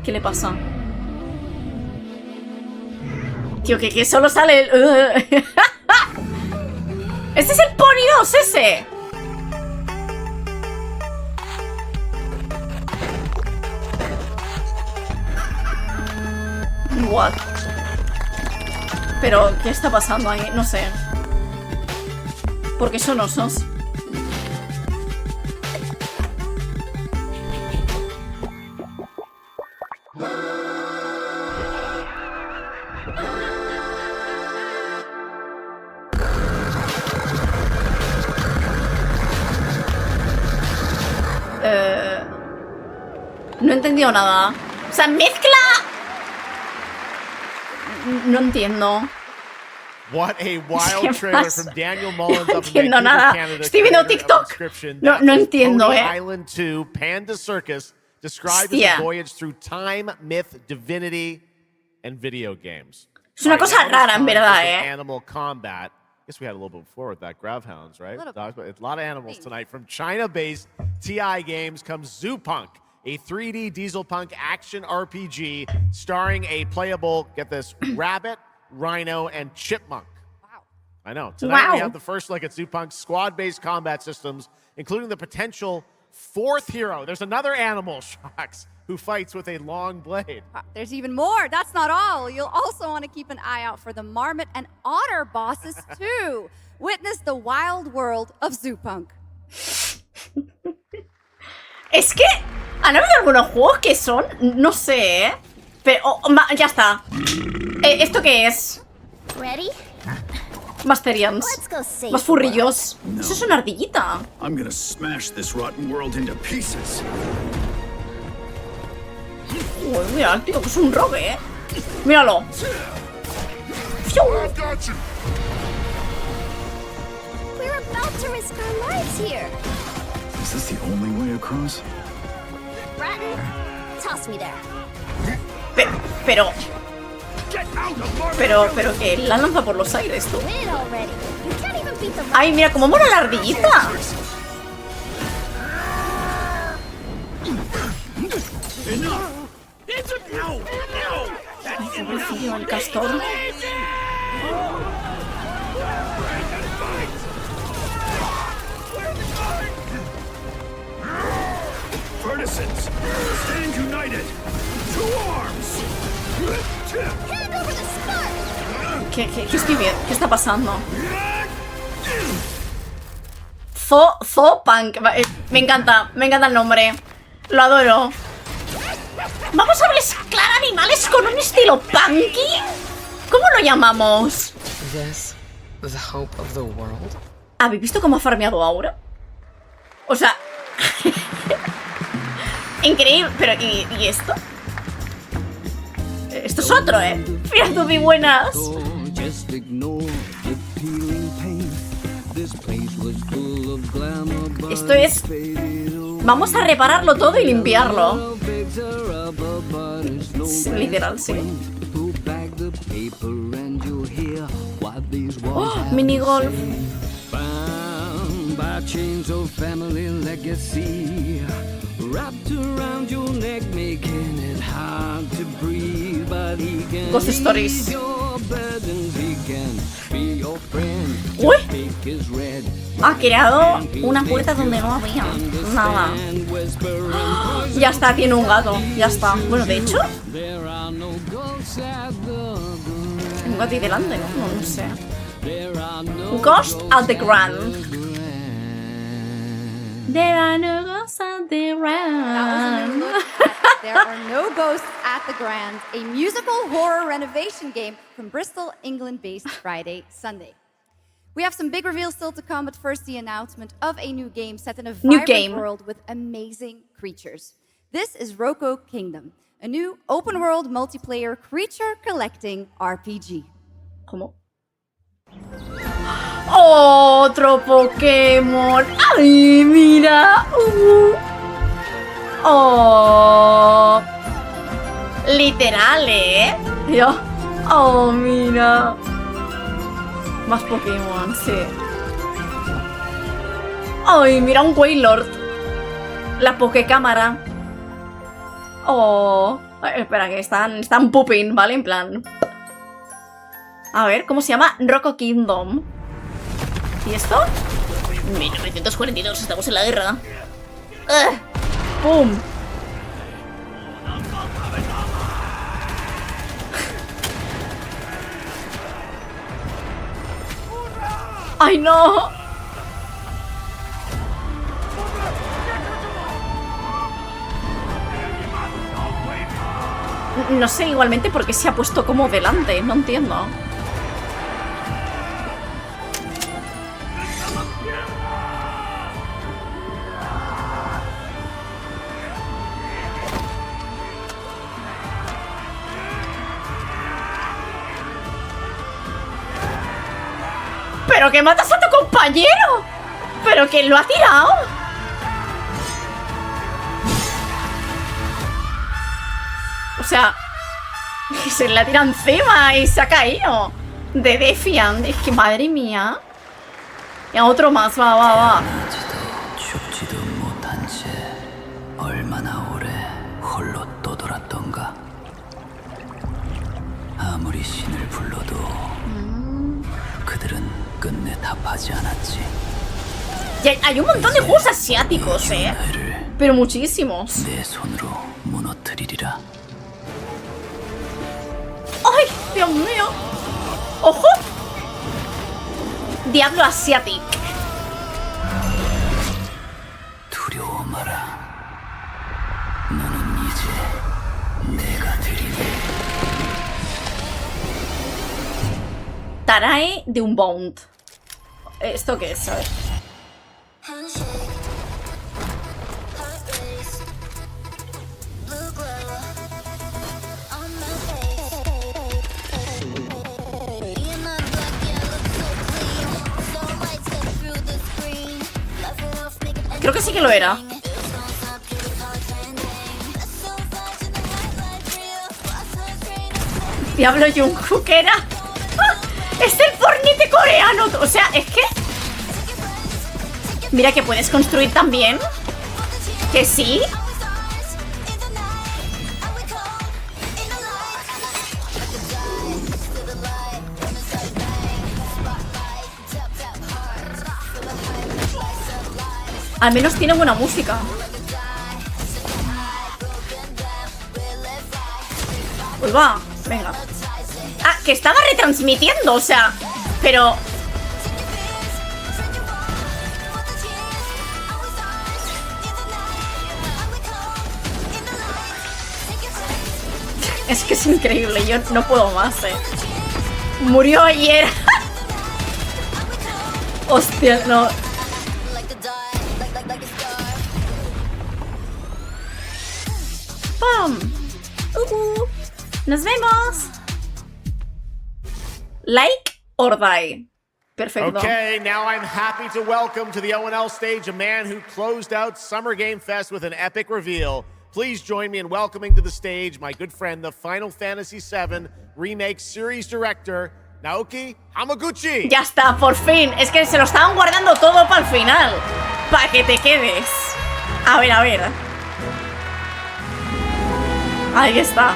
¿Qué le pasa? Tío, que solo sale el... ¡Este es el Pony 2, ese! What? Pero, ¿qué está pasando ahí? No sé. Porque son osos. No he entendido nada. O sea, mezcla... No entiendo. What a wild trailer from Daniel Mullins no up in entiendo Vancouver, nada. Canada. Estoy viendo TikTok. No entiendo, Pony Island 2, Panda Circus, described as a voyage through time, myth, divinity, and video games. Es una cosa rara, en verdad, Animal combat. I guess we had a little bit before with that. Gravhounds, right? It's a lot of animals tonight. From China-based TI Games comes Zoopunk, a 3D diesel punk action RPG starring a playable, get this, rabbit, rhino, and chipmunk. Wow. I know. Tonight we have the first look at Zoopunk's squad-based combat systems, including the potential fourth hero. There's another animal, Shocks, who fights with a long blade. There's even more. That's not all. You'll also want to keep an eye out for the marmot and otter bosses, too. Witness the wild world of Zoopunk. Es que han habido algunos juegos que son, no sé, ¿eh? Pero, ya está. ¿Esto qué es? Ready? Masterians. Más furrillos. No. Eso es una ardillita. I'm gonna smash this rotten world into pieces. Uy, mira, tío, que es un rogue, ¿eh? Míralo. We're about to risk our lives here. Is this the only way across? Bratton, toss me there. Pero que la lanza por los aires, tú. Ay, mira cómo mola la ardillita. Ay, pobrecillo, el castor. Partisans, stand united. To arms. ¿Qué estoy viendo? ¿Qué está pasando? Zoopunk. Me encanta el nombre. Lo adoro. Vamos a mezclar animales con un estilo punky. ¿Cómo lo llamamos? ¿Habéis visto cómo ha farmeado Aura? O sea... Increíble. Pero, ¿y esto? Esto es otro, Mira tú, mi buenas. Esto es... Vamos a repararlo todo y limpiarlo. Literal, sí. Oh, minigolf. Ghost Stories. Uy. Ha creado una puerta donde no había nada. Ya está, tiene un gato. Ya está. Bueno, de hecho, un gato ahí delante, ¿no? No sé. Ghost at the Grand. There are no ghosts at the Grand. There Are No Ghosts at the Grand, a musical horror renovation game from Bristol, England-based Friday, Sunday. We have some big reveals still to come, but first the announcement of a new game set in a vibrant world with amazing creatures. This is Roko Kingdom, a new open-world multiplayer creature collecting RPG. ¿Cómo? Otro Pokémon. ¡Ay, mira! Oh, literal, Yo. Oh, mira. Más Pokémon, sí. Ay, mira un Wailord. La Pokécámara. Oh. Espera, que están pooping, ¿vale? En plan. A ver, ¿cómo se llama? Roko Kingdom. ¿Y esto? 1942, estamos en la guerra. ¡Pum! ¡Ay, no! No sé igualmente por qué se ha puesto como delante, no entiendo. ¡Pero que matas a tu compañero! ¿Pero quién lo ha tirado? O sea, se le ha tirado encima y se ha caído. De Defiant. Es que madre mía. Y a otro más, va. Y hay un montón de juegos asiáticos, pero muchísimos. ¡Ay, Dios mío! ¡Ojo! Diablo Asiatic. Tarae de un Bound. ¿Esto qué es? A ver. Creo que sí que lo era. Diablo Jungkook era. ¡Es el Fortnite coreano! O sea, es que... Mira que puedes construir también. Que sí. Al menos tiene buena música. Pues va, venga. Ah, que estaba retransmitiendo, o sea, pero... Es que es increíble, yo no puedo más, Murió ayer. Hostia, no. ¡Pam! ¡Nos vemos! Like or die. Perfecto. Okay, now I'm happy to welcome to the ONL stage a man who closed out Summer Game Fest with an epic reveal. Please join me in welcoming to the stage my good friend, the Final Fantasy VII Remake Series Director, Naoki Hamaguchi. Ya está, por fin. Es que se lo estaban guardando todo para el final. Para que te quedes. A ver, a ver. Ahí está.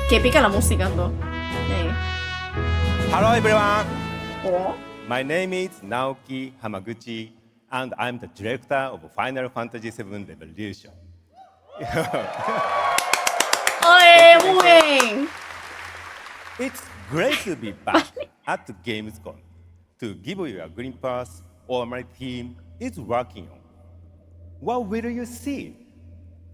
Que pica la música, ¿no? Hello everyone. Oh. My name is Naoki Hamaguchi, and I'm the director of Final Fantasy VII Revolution. ¡Oye, muy bien! It's great to be back at the Gamescom to give you a glimpse of what my team is working on. What will you see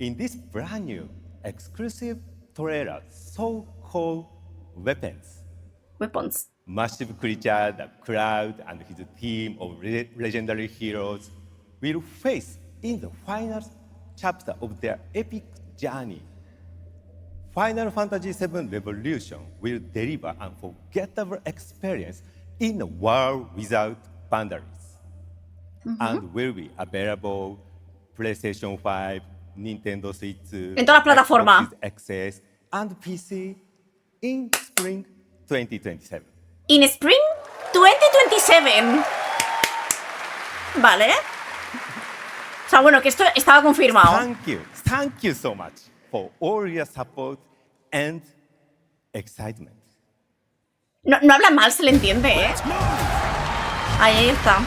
in this brand new exclusive trailer so-called Weapons? Weapons. Massive creature, the Cloud, and his team of legendary heroes will face in the final chapter of their epic journey. Final Fantasy VII Revolution will deliver an unforgettable experience in a world without boundaries, and will be available PlayStation 5, Nintendo Switch, en todas las plataformas, Xbox and PC in spring 2027. In Spring 2027. Vale. O sea, bueno, que esto estaba confirmado. Thank you so much for all your support and excitement. No habla mal, se le entiende, ¿eh? Ahí está.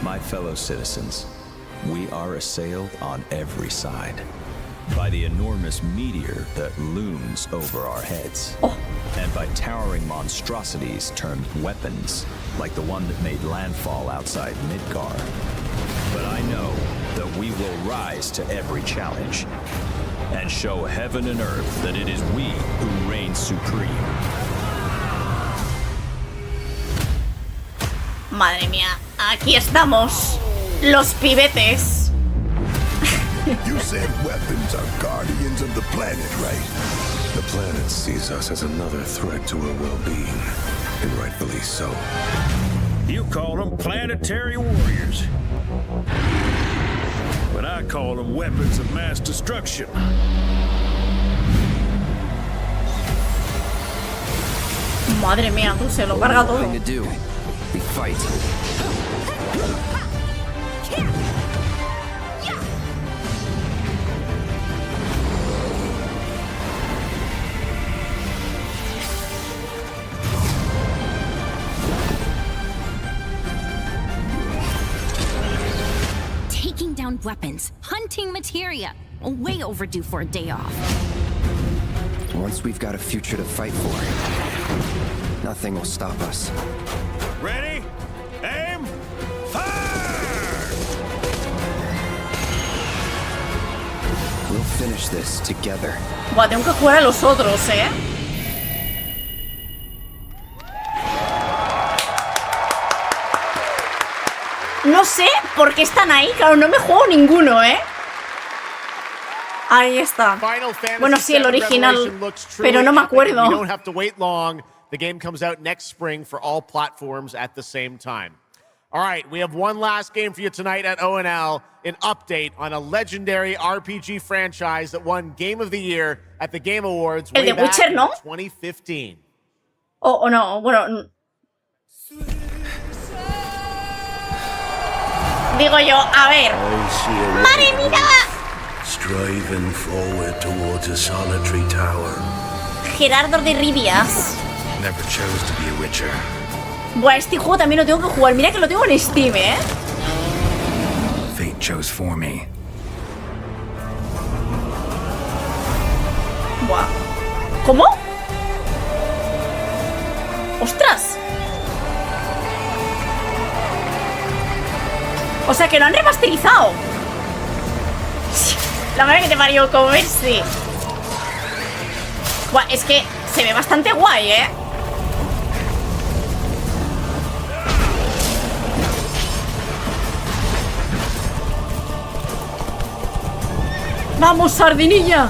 My fellow citizens, we are assailed on every side by the enormous meteor that looms over our heads, and by towering monstrosities termed weapons, like the one that made landfall outside Midgar. But I know that we will rise to every challenge and show heaven and earth that it is we who reign supreme. Madre mía, aquí estamos, los pibetes. You said weapons are guardians of the planet, right? The planet sees us as another threat to her well-being, and rightfully so. You call them planetary warriors, but I call them weapons of mass destruction. Madre mía, tú se lo carga todo. We fight. Taking down weapons, hunting materia. Way overdue for a day off. Once we've got a future to fight for, nothing will stop us. Ready? Aim! Fire! We'll finish this together. Buah, tengo que jugar a los otros, ¿eh? No sé por qué están ahí. Claro, no me juego ninguno, ¿eh? Ahí está. Bueno, sí, el original, pero no me acuerdo. You don't have to wait long. The game comes out next spring for all platforms at the same time. All right, we have one last game for you tonight at ONL, an update on a legendary RPG franchise that won Game of the Year at the Game Awards way back in 2015. Oh, no, bueno. Digo yo, a ver. ¡Madre mía! Striving forward towards a solitary tower. Gerardo de Rivias. Never chose to be a witcher. Buah, este juego también lo tengo que jugar. Mira que lo tengo en Steam, ¿eh? Fate chose for me. Buah. ¿Cómo? ¡Ostras! O sea, que lo han remasterizado. La madre que te parió, como verse. Buah, es que se ve bastante guay, ¿eh? ¡Vamos, sardinilla!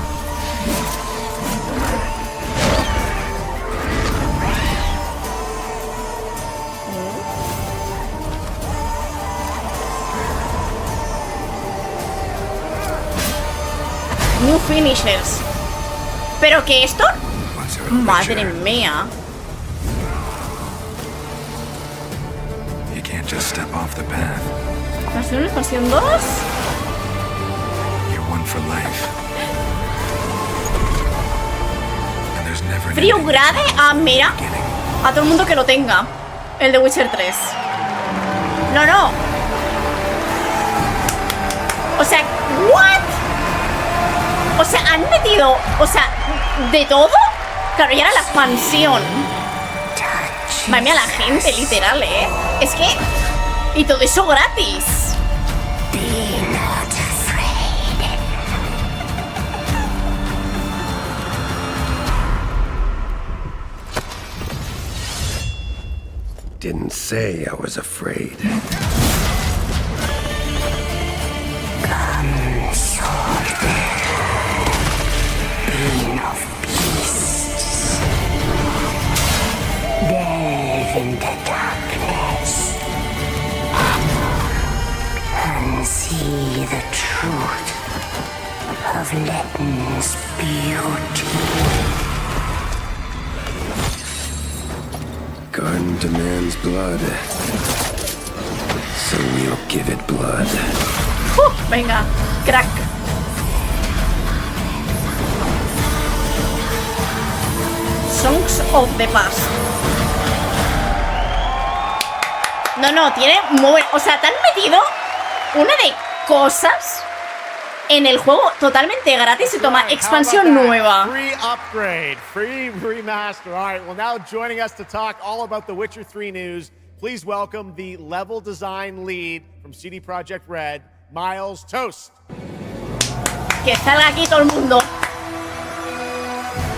New finishers. ¿Pero qué esto? Madre mía. You can't just step off the path. ¿Expansión 2? You're one for life. And there's never Frío grave. Ah, mira. A todo el mundo que lo tenga. El de Witcher 3. No, no. O sea, ¿what? O sea, han metido, o sea, de todo. Claro, y ahora la expansión. Madre mía, la gente, literal, Es que... Y todo eso gratis. Didn't say I was afraid. Delve into darkness and see the truth of Letton's beauty. Garden demands blood, so we'll give it blood. Venga, crack. Songs of the Past. No, no, tiene muy buen... O sea, te han metido una de cosas en el juego totalmente gratis y toma expansión nueva. Free upgrade, free remaster. All right, well, now joining us to talk all about the Witcher 3 news, please welcome the level design lead from CD Projekt Red, Miles Toast. Que salga aquí todo el mundo.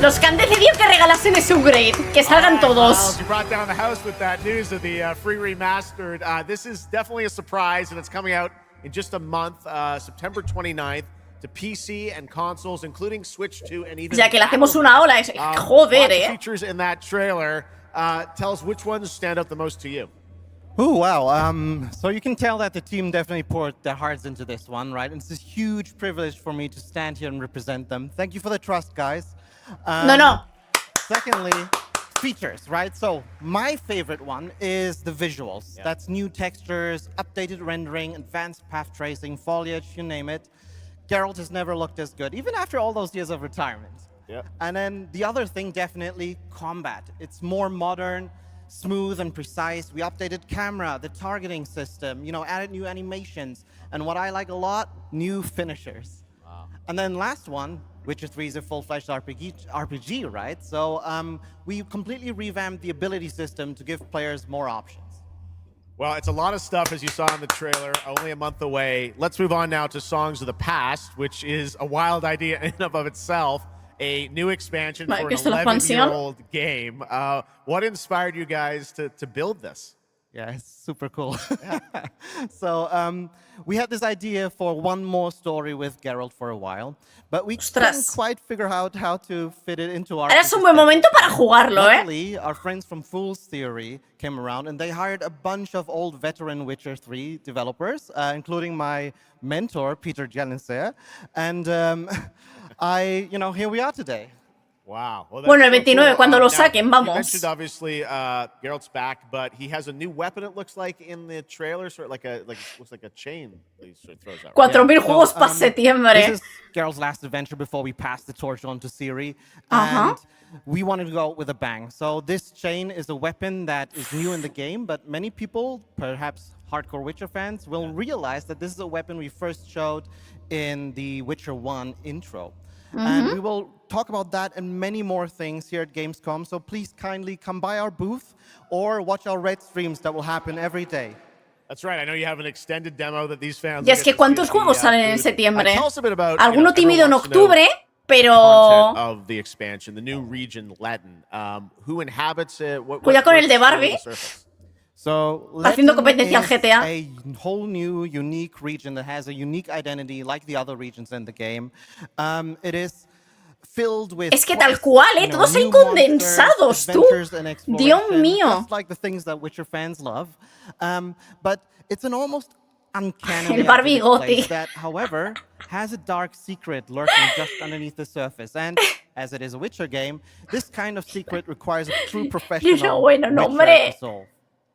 Los que han decidido que regalasen ese upgrade, que salgan todos. Miles, you brought down the house with that news of the free remastered. This is definitely a surprise, and it's coming out in just a month, September 29th, to PC and consoles, including Switch 2 and even... Ya que le hacemos una ola, joder, lots of features in that trailer. Tell us which ones stand out the most to you. Oh, wow. So you can tell that the team definitely poured their hearts into this one, right? And it's a huge privilege for me to stand here and represent them. Thank you for the trust, guys. No. Secondly, features, right? So my favorite one is the visuals. Yeah. That's new textures, updated rendering, advanced path tracing, foliage, you name it. Geralt has never looked as good, even after all those years of retirement. Yeah. And then the other thing, definitely combat. It's more modern, smooth and precise. We updated camera, the targeting system, added new animations. And what I like a lot, new finishers. Wow. And then last one, Witcher 3 is a full-fledged RPG, right? So we completely revamped the ability system to give players more options. Well, it's a lot of stuff, as you saw in the trailer, only a month away. Let's move on now to Songs of the Past, which is a wild idea in and of itself. A new expansion for an 11-year-old game. What inspired you guys to build this? Yeah, it's super cool. Yeah. So we had this idea for one more story with Geralt for a while, but we couldn't quite figure out how to fit it into our... Era un buen momento para jugarlo, Luckily, our friends from Fool's Theory came around and they hired a bunch of old veteran Witcher 3 developers, including my mentor, Peter Jelenser. And here we are today. Wow. Well, bueno, el 29, cuando lo saquen, vamos. You mentioned, obviously, Geralt's back, but he has a new weapon, it looks like, in the trailer, sort of looks like a chain that he sort of throws out. 4,000 juegos para septiembre. This is Geralt's last adventure before we pass the torch on to Ciri. And we wanted to go out with a bang. So this chain is a weapon that is new in the game, but many people, perhaps hardcore Witcher fans, will realize that this is a weapon we first showed in the Witcher 1 intro. And we will talk about that and many more things here at Gamescom. So please kindly come by our booth or watch our Red streams that will happen every day. That's right. I know you have an extended demo that these fans... Y es que ¿cuántos juegos salen en septiembre? Tell us a bit about... Alguno tímido en octubre, pero... Content of the expansion, the new region, Letton. Who inhabits it? Cuidado con el de Barbie. So, haciendo competencia al GTA. A whole new, unique region that has a unique identity like the other regions in the game. It is filled with es que tal cual, todos ahí condensados, tú. Dios mío. Just like the things that Witcher fans love. But it's an almost uncanny El barbigote. that, however, has a dark secret lurking just underneath the surface. And as it is a Witcher game, this kind of secret requires a true professional Witcher to solve.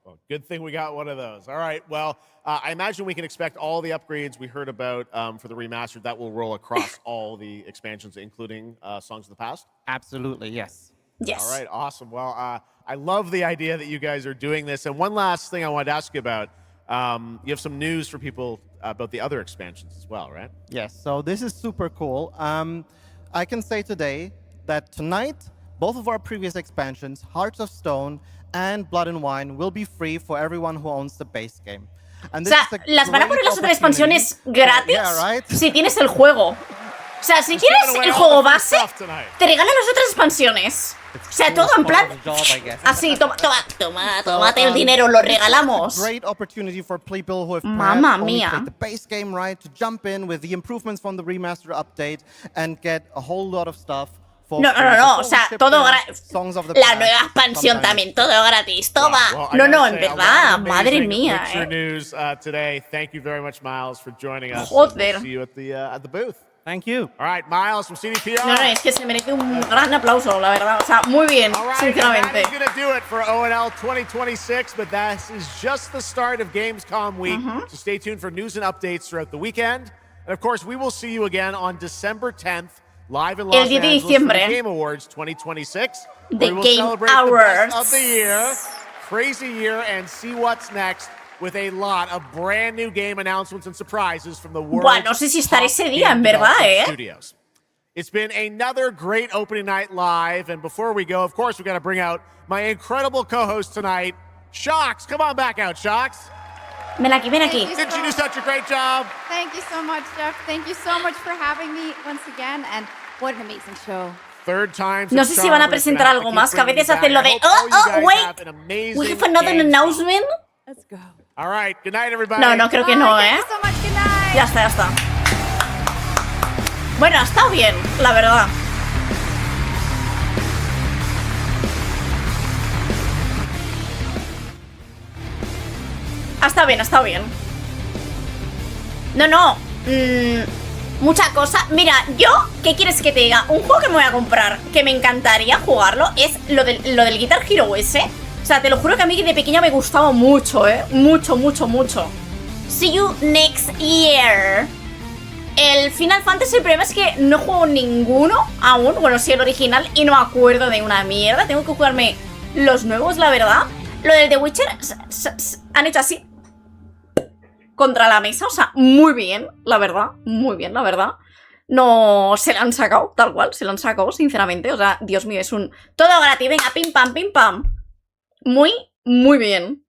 Well, good thing we got one of those. All right, well, I imagine we can expect all the upgrades we heard about for the remastered. That will roll across all the expansions, including Songs of the Past? Absolutely, yes. Yes. All right, awesome. Well, I love the idea that you guys are doing this. And one last thing I wanted to ask you about. You have some news for people about the other expansions as well, right? Yes, so this is super cool. I can say today that tonight, both of our previous expansions, Hearts of Stone and Blood and Wine, will be free for everyone who owns the base game. And o sea, las van a poner las otras expansiones gratis si tienes el juego. O sea, si tienes el juego base, te regalan las otras expansiones. O sea, todo en plan así, tómate el dinero, lo regalamos. Mamma mía. The base game, right, to jump in with the improvements from the remaster update and get a whole lot of stuff. No, o sea, todo gratis. La nueva expansión también, todo gratis. Toma. No, en verdad, madre mía. News today. Thank you very much, Miles, for joining us. Joder. See you at the booth. Thank you. All right, Miles from CDPR. No, es que se merece un gran aplauso, la verdad. O sea, muy bien, sinceramente. That is going to do it for ONL 2026, but that is just the start of Gamescom week. So stay tuned for news and updates throughout the weekend. And of course, we will see you again on December 10th. Live in Los Angeles for the Game Awards 2026. The we will Game celebrate Awards. the best of the year, crazy year, and see what's next with a lot of brand new game announcements and surprises from the world's no sé si estaré ese día, en top verdad, studios. It's been another great opening night live, and before we go, of course, we got to bring out my incredible co-host tonight, Shocks. Come on back out, Shocks. Ven aquí. Didn't you do such a great job? Thank you so much, Jeff. Thank you so much for having me once again, and what an amazing show. Third time. No sé si van a presentar algo más, que a veces hacen lo de wait, we have another announcement. Let's go. All right, good night, everybody. No, creo que no, Thank you so much. Good night. Ya está. Bueno, ha estado bien, la verdad. Ha estado bien. No. Mucha cosa. Mira, yo, ¿qué quieres que te diga? Un juego que me voy a comprar, que me encantaría jugarlo, es lo del Guitar Hero ese. O sea, te lo juro que a mí de pequeña me gustaba mucho, Mucho. See you next year. El Final Fantasy, el problema es que no juego ninguno aún. Bueno, sí, el original, y no me acuerdo de una mierda. Tengo que jugarme los nuevos, la verdad. Lo del The Witcher han hecho así contra la mesa, o sea, muy bien, la verdad. No, se la han sacado, tal cual, se la han sacado, sinceramente. O sea, Dios mío, es un todo gratis, venga, pim pam. Muy bien.